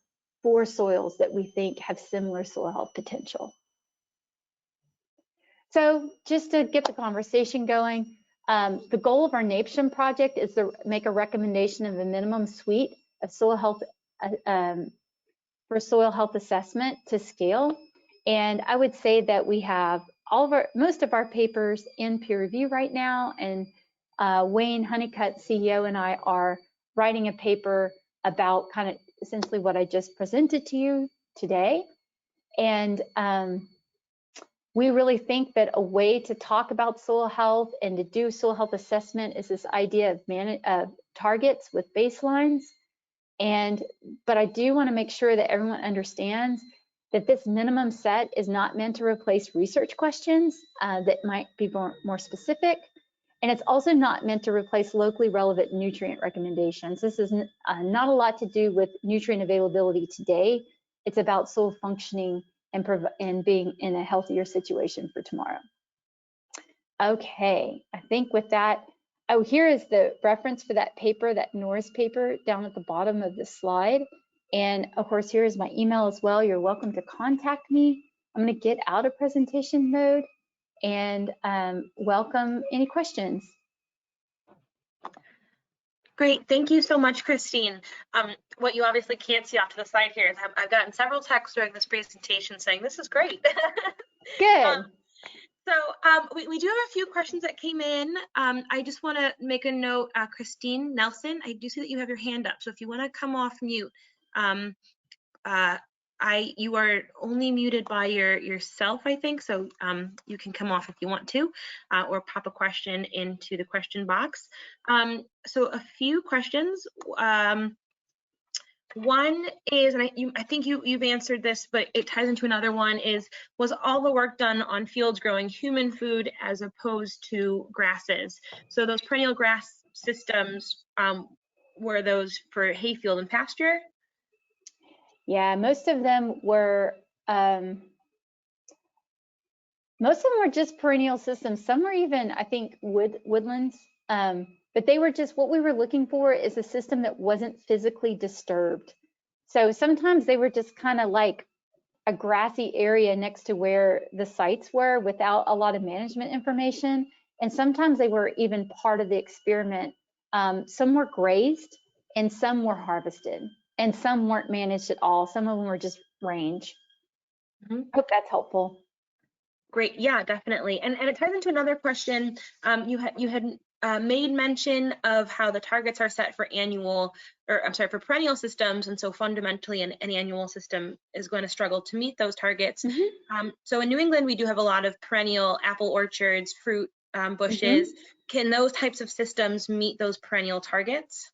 soils that we think have similar soil health potential. So just to get the conversation going, the goal of our NAPESHM project is to make a recommendation of a minimum suite of soil health for soil health assessment to scale. And I would say that we have most of our papers in peer review right now, and Wayne Honeycutt, CEO, and I are writing a paper about kind of essentially what I just presented to you today. And we really think that a way to talk about soil health and to do soil health assessment is this idea of targets with baselines. But I do want to make sure that everyone understands that this minimum set is not meant to replace research questions that might be more specific. And it's also not meant to replace locally relevant nutrient recommendations. This is not a lot to do with nutrient availability today. It's about soil functioning and being in a healthier situation for tomorrow. Okay, I think with that, oh, here is the reference for that paper, that Norris paper down at the bottom of the slide. And of course, here is my email as well. You're welcome to contact me. I'm going to get out of presentation mode and welcome any questions. Great, thank you so much, Christine. What you obviously can't see off to the side here is I've gotten several texts during this presentation saying this is great. Good. We do have a few questions that came in. I just want to make a note, Christine Nelson, I do see that you have your hand up. So if you want to come off mute, you are only muted by yourself, I think. So you can come off if you want to, or pop a question into the question box. So a few questions. One is, and I think you've answered this, but it ties into another one, was all the work done on fields growing human food as opposed to grasses? So those perennial grass systems, were those for hayfield and pasture? Yeah, most of them were just perennial systems. Some were even, I think, woodlands. But they were just, what we were looking for is a system that wasn't physically disturbed. So sometimes they were just kind of like a grassy area next to where the sites were without a lot of management information. And sometimes they were even part of the experiment. Some were grazed and some were harvested and some weren't managed at all. Some of them were just range. Mm-hmm. I hope that's helpful. Great, yeah, definitely. And it ties into another question. You had made mention of how the targets are set for for perennial systems, and so fundamentally an annual system is going to struggle to meet those targets. Mm-hmm. So in New England, we do have a lot of perennial apple orchards, fruit bushes. Mm-hmm. Can those types of systems meet those perennial targets?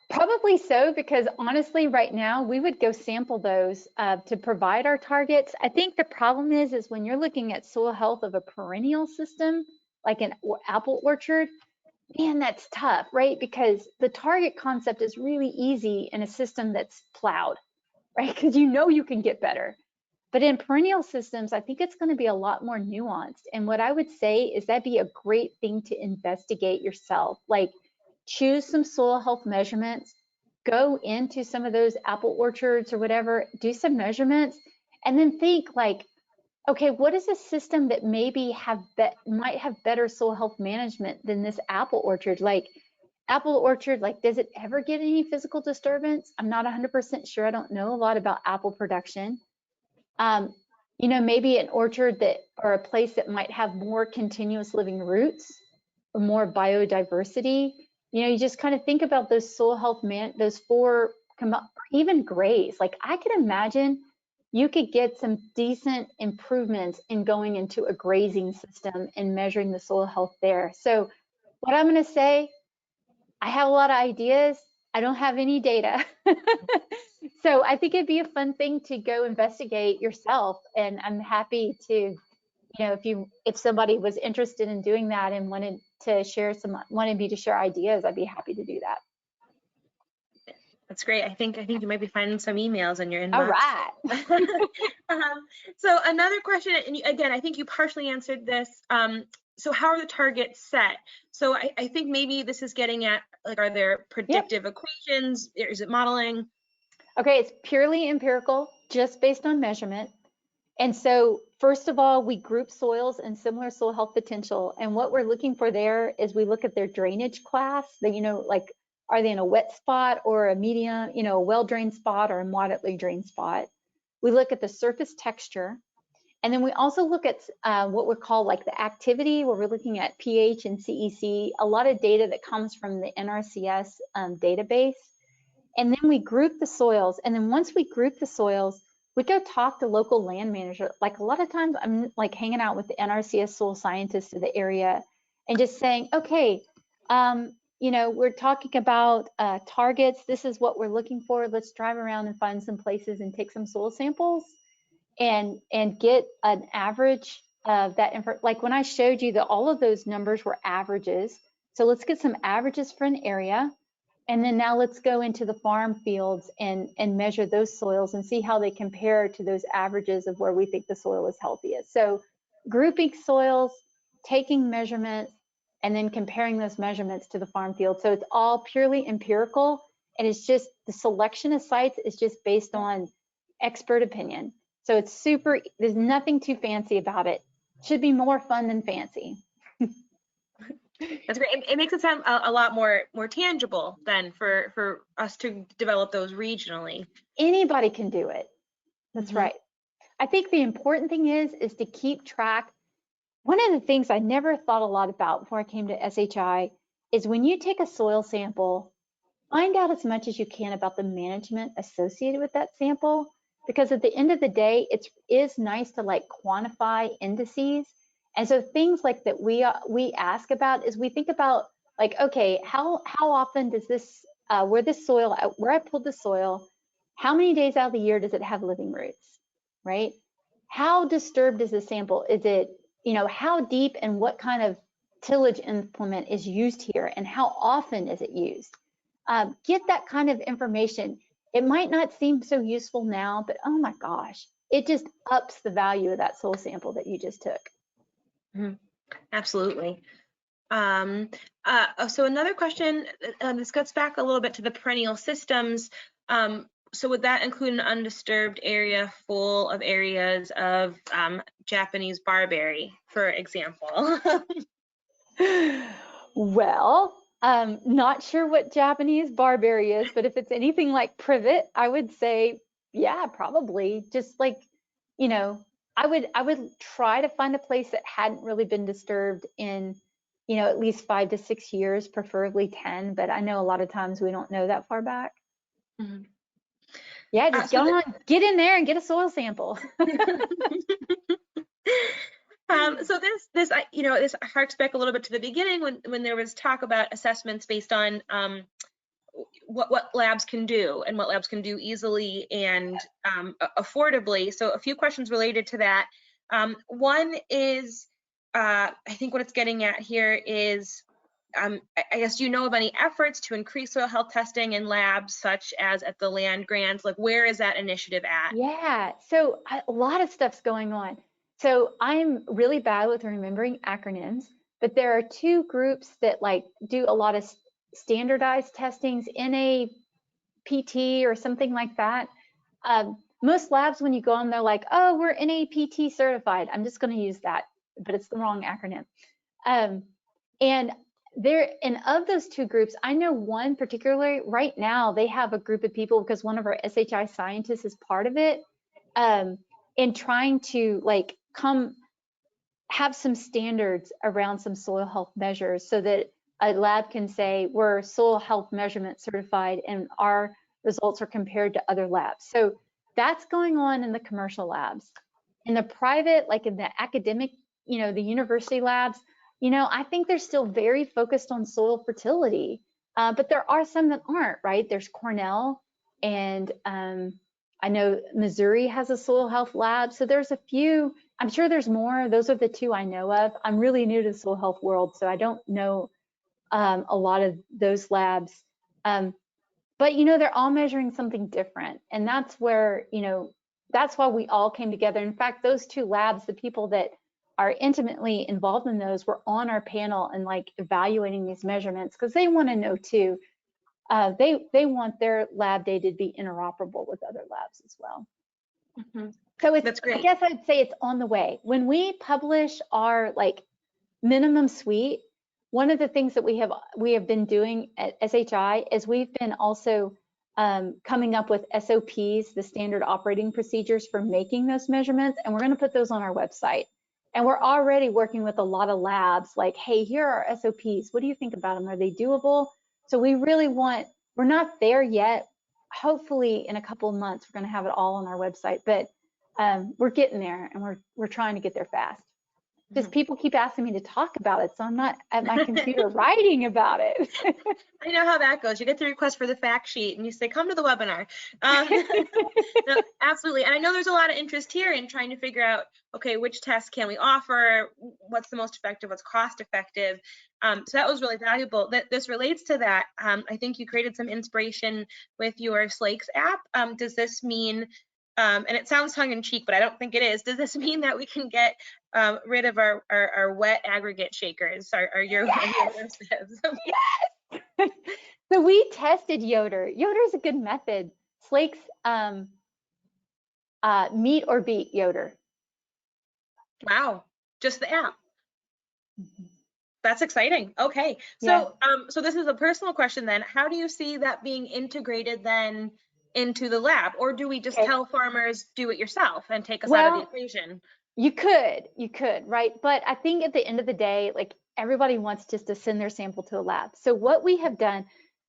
Probably so, because honestly, right now, we would go sample those to provide our targets. I think the problem is when you're looking at soil health of a perennial system, like an apple orchard, man, that's tough, right? Because the target concept is really easy in a system that's plowed, right? Because you can get better. But in perennial systems, I think it's going to be a lot more nuanced. And what I would say is that'd be a great thing to investigate yourself. Like, choose some soil health measurements, go into some of those apple orchards or whatever, do some measurements, and then think like, okay, what is a system that maybe might have better soil health management than this apple orchard? Like, apple orchard, like, does it ever get any physical disturbance? I'm not 100% sure. I don't know a lot about apple production. Maybe an orchard or a place that might have more continuous living roots or more biodiversity. You just kind of think about those soil health those four, even graze. Like, I could imagine you could get some decent improvements in going into a grazing system and measuring the soil health there. So what I'm going to say, I have a lot of ideas. I don't have any data. So I think it'd be a fun thing to go investigate yourself. And I'm happy to, if somebody was interested in doing that and wanted me to share ideas, I'd be happy to do that. That's great. I think you might be finding some emails in your inbox. All right. So another question, and again, I think you partially answered this. So how are the targets set? So I think maybe this is getting at, like, are there predictive equations? Is it modeling? Okay, it's purely empirical, just based on measurement. And so first of all, we group soils in similar soil health potential. And what we're looking for there is we look at their drainage class, like, are they in a wet spot or a medium, a well-drained spot or a moderately drained spot? We look at the surface texture. And then we also look at what we call like the activity, where we're looking at pH and CEC, a lot of data that comes from the NRCS database. And then we group the soils. And then once we group the soils, we go talk to local land manager. Like, a lot of times I'm like hanging out with the NRCS soil scientists of the area and just saying, okay, we're talking about targets. This is what we're looking for. Let's drive around and find some places and take some soil samples and get an average of that. Like, when I showed you that all of those numbers were averages. So let's get some averages for an area. And then now let's go into the farm fields and measure those soils and see how they compare to those averages of where we think the soil is healthiest. So grouping soils, taking measurements, and then comparing those measurements to the farm field. So it's all purely empirical, and it's just the selection of sites is just based on expert opinion. So it's there's nothing too fancy about it. Should be more fun than fancy. That's great. It makes it sound a lot more tangible than for us to develop those regionally. Anybody can do it. That's right. I think the important thing is to keep track. One of the things I never thought a lot about before I came to SHI is when you take a soil sample, find out as much as you can about the management associated with that sample, because at the end of the day, it is nice to like quantify indices. And so things like that we ask about is we think about like, okay, how often does this, where I pulled the soil, how many days out of the year does it have living roots, right? How disturbed is the sample? Is it, how deep and what kind of tillage implement is used here and how often is it used? Get that kind of information. It might not seem so useful now, but oh my gosh, it just ups the value of that soil sample that you just took. Mm-hmm. Absolutely. So another question, this gets back a little bit to the perennial systems. So would that include an undisturbed area full of areas of Japanese barberry, for example? Well, not sure what Japanese barberry is, but if it's anything like privet, I would say, yeah, probably. Just like, I would try to find a place that hadn't really been disturbed in, at least 5 to 6 years, preferably 10. But I know a lot of times we don't know that far back. Mm-hmm. Yeah, just get in there and get a soil sample. So this harks back a little bit to the beginning when there was talk about assessments based on what labs can do and what labs can do easily and affordably. So a few questions related to that. One is, I think what it's getting at here is, I guess, do you know of any efforts to increase soil health testing in labs such as at the land grants? Like, where is that initiative at? Yeah, so a lot of stuff's going on. So I'm really bad with remembering acronyms, but there are two groups that like do a lot of standardized testings, NAPT or something like that. Most labs, when you go on, they're like, oh, we're NAPT certified. I'm just going to use that, but it's the wrong acronym. And of those two groups, I know one particularly right now, they have a group of people because one of our SHI scientists is part of it, in trying to like have some standards around some soil health measures so that a lab can say we're soil health measurement certified and our results are compared to other labs. So that's going on in the commercial labs. In the private, like in the academic, the university labs, I think they're still very focused on soil fertility, but there are some that aren't, right? There's Cornell, and I know Missouri has a soil health lab. So there's a few, I'm sure there's more. Those are the two I know of. I'm really new to the soil health world, so I don't know a lot of those labs. But, they're all measuring something different. And that's where, that's why we all came together. In fact, those two labs, the people that are intimately involved in those were on our panel and like evaluating these measurements because they want to know too. They want their lab data to be interoperable with other labs as well. Mm-hmm. So that's great. I guess I'd say it's on the way. When we publish our like minimum suite, one of the things that we have been doing at SHI is we've been also coming up with SOPs, the standard operating procedures for making those measurements, and we're going to put those on our website. And we're already working with a lot of labs like, hey, here are our SOPs. What do you think about them? Are they doable? So we really we're not there yet. Hopefully in a couple of months, we're going to have it all on our website, but we're getting there and we're trying to get there fast. Just people keep asking me to talk about it, so I'm not at my computer writing about it. I know how that goes. You get the request for the fact sheet and you say, come to the webinar. No, absolutely. And I know there's a lot of interest here in trying to figure out, okay, which tests can we offer? What's the most effective? What's cost effective? So that was really valuable. This relates to that. I think you created some inspiration with your Slakes app. Does this mean, and it sounds tongue in cheek, but I don't think it is. Does this mean that we can get rid of our wet aggregate shakers, your yoder sieves? Yes. So we tested yoder. Yoder is a good method. Slakes meet or beat yoder. Wow, just the app. That's exciting. Okay, so yeah. so this is a personal question then. How do you see that being integrated then into the lab, or do we just Okay. tell farmers do it yourself and take us out of the Well, equation? you could, right? But I think at the end of the day, like everybody wants just to send their sample to a lab. So what we have done,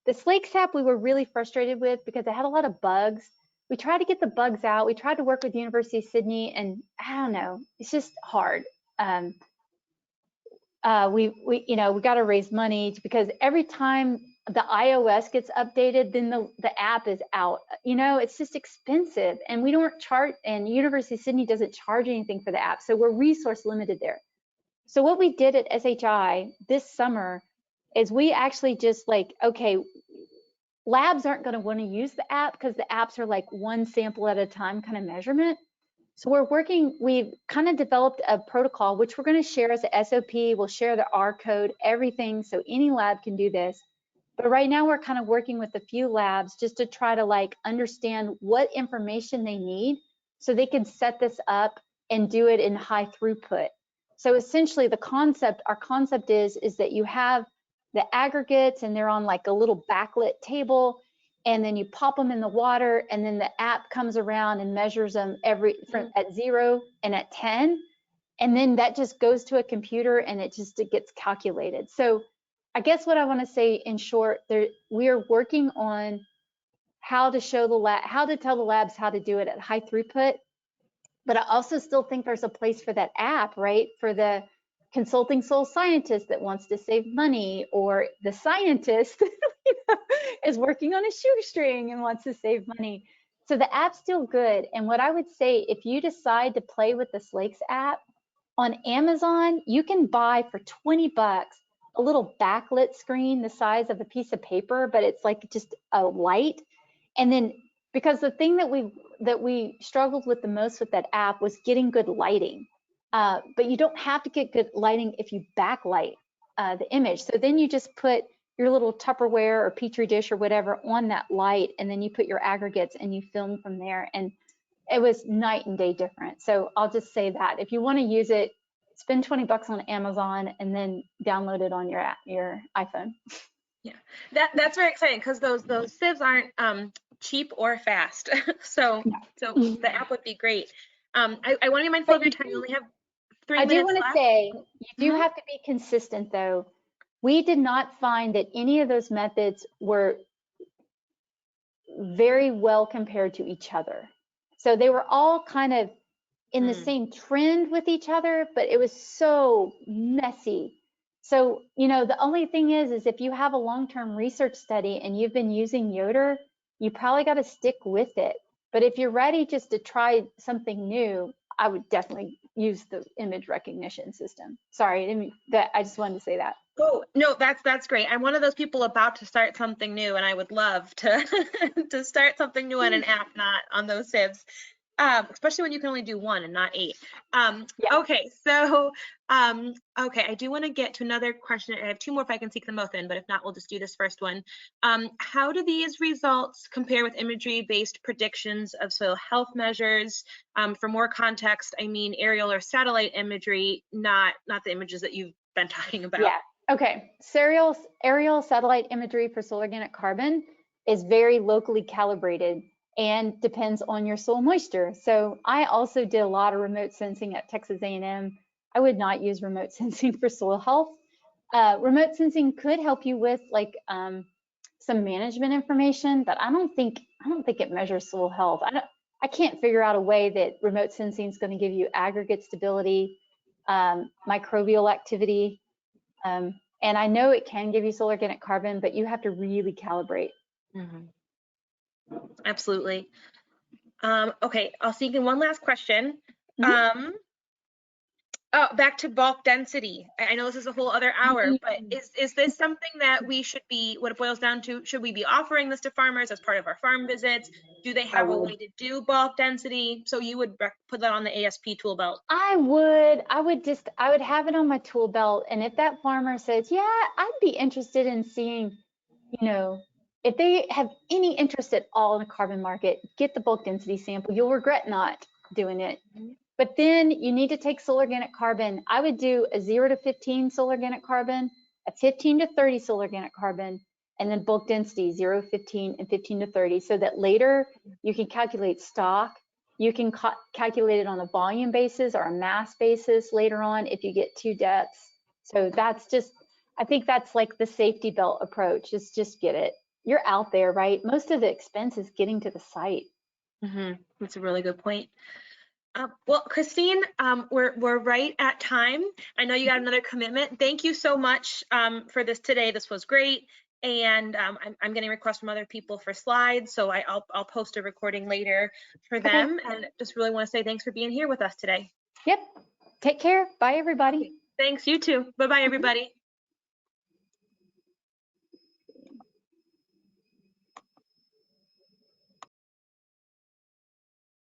the slake sap we were really frustrated with because it had a lot of bugs. We tried to get the bugs out. We tried to work with the University of Sydney, and I don't know, it's just hard. We got to raise money because every time the iOS gets updated, then the app is out. It's just expensive, and we don't charge, and University of Sydney doesn't charge anything for the app, so we're resource limited there. So what we did at SHI this summer is we actually just like, okay, labs aren't going to want to use the app because the apps are like one sample at a time kind of measurement. So we've kind of developed a protocol, which we're going to share as a SOP. We'll share the R code, everything, so any lab can do this. But right now we're kind of working with a few labs just to try to like understand what information they need so they can set this up and do it in high throughput. So essentially our concept is that you have the aggregates and they're on like a little backlit table, and then you pop them in the water, and then the app comes around and measures them at 0 and at 10, and then that just goes to a computer and it gets calculated. So I guess what I want to say in short, we are working on how to tell the labs how to do it at high throughput, but I also still think there's a place for that app, right? For the consulting soil scientist that wants to save money, or the scientist is working on a shoestring and wants to save money. So the app's still good. And what I would say, if you decide to play with the Slakes app, on Amazon, you can buy for 20 bucks a little backlit screen the size of a piece of paper, but it's like just a light. And then, because the thing that we struggled with the most with that app was getting good lighting. But you don't have to get good lighting if you backlight the image. So then you just put your little Tupperware or Petri dish or whatever on that light, and then you put your aggregates and you film from there. And it was night and day different. So I'll just say that if you want to use it, spend 20 bucks on Amazon and then download it on your iPhone. Yeah, that's very exciting because those sieves aren't cheap or fast. so the app would be great. I want to be mindful of your time. You only have 3 minutes left. I do want to say, you do have to be consistent though. We did not find that any of those methods were very well compared to each other. So they were all kind of in the same trend with each other, but it was so messy. So, the only thing is if you have a long-term research study and you've been using Yoder, you probably got to stick with it. But if you're ready just to try something new, I would definitely use the image recognition system. Sorry, I just wanted to say that. Oh, no, that's great. I'm one of those people about to start something new, and I would love to to start something new on an app, not on those sieves. Especially when you can only do 1 and not 8. Yeah. Okay, so okay, I do want to get to another question. I have 2 more if I can sneak them both in, but if not, we'll just do this first one. How do these results compare with imagery-based predictions of soil health measures? For more context, I mean aerial or satellite imagery, not the images that you've been talking about. Yeah. Okay. Aerial satellite imagery for soil organic carbon is very locally calibrated and depends on your soil moisture. So I also did a lot of remote sensing at Texas A&M. I would not use remote sensing for soil health. Remote sensing could help you with like some management information, but I don't think it measures soil health. I can't figure out a way that remote sensing is going to give you aggregate stability, microbial activity, and I know it can give you soil organic carbon, but you have to really calibrate. Absolutely. Okay, I'll sneak in one last question. Oh, back to bulk density. I know this is a whole other hour, but is this something that we should be, what it boils down to, should we be offering this to farmers as part of our farm visits? Do they have a way to do bulk density? So you would put that on the ASP tool belt? I would have it on my tool belt. And if that farmer says, yeah, I'd be interested in seeing, if they have any interest at all in a carbon market, get the bulk density sample. You'll regret not doing it. But then you need to take soil organic carbon. I would do a 0 to 15 soil organic carbon, a 15 to 30 soil organic carbon, and then bulk density 0, 15, and 15 to 30, so that later you can calculate stock. You can calculate it on a volume basis or a mass basis later on if you get 2 depths. So that's just, I think that's like the safety belt approach, is just get it. You're out there, right? Most of the expense is getting to the site. That's a really good point. Well, Christine, we're right at time. I know you got another commitment. Thank you so much for this today. This was great. And I'm getting requests from other people for slides, so I'll post a recording later for them. And just really want to say thanks for being here with us today. Yep. Take care. Bye, everybody. Thanks, you too. Bye-bye, everybody.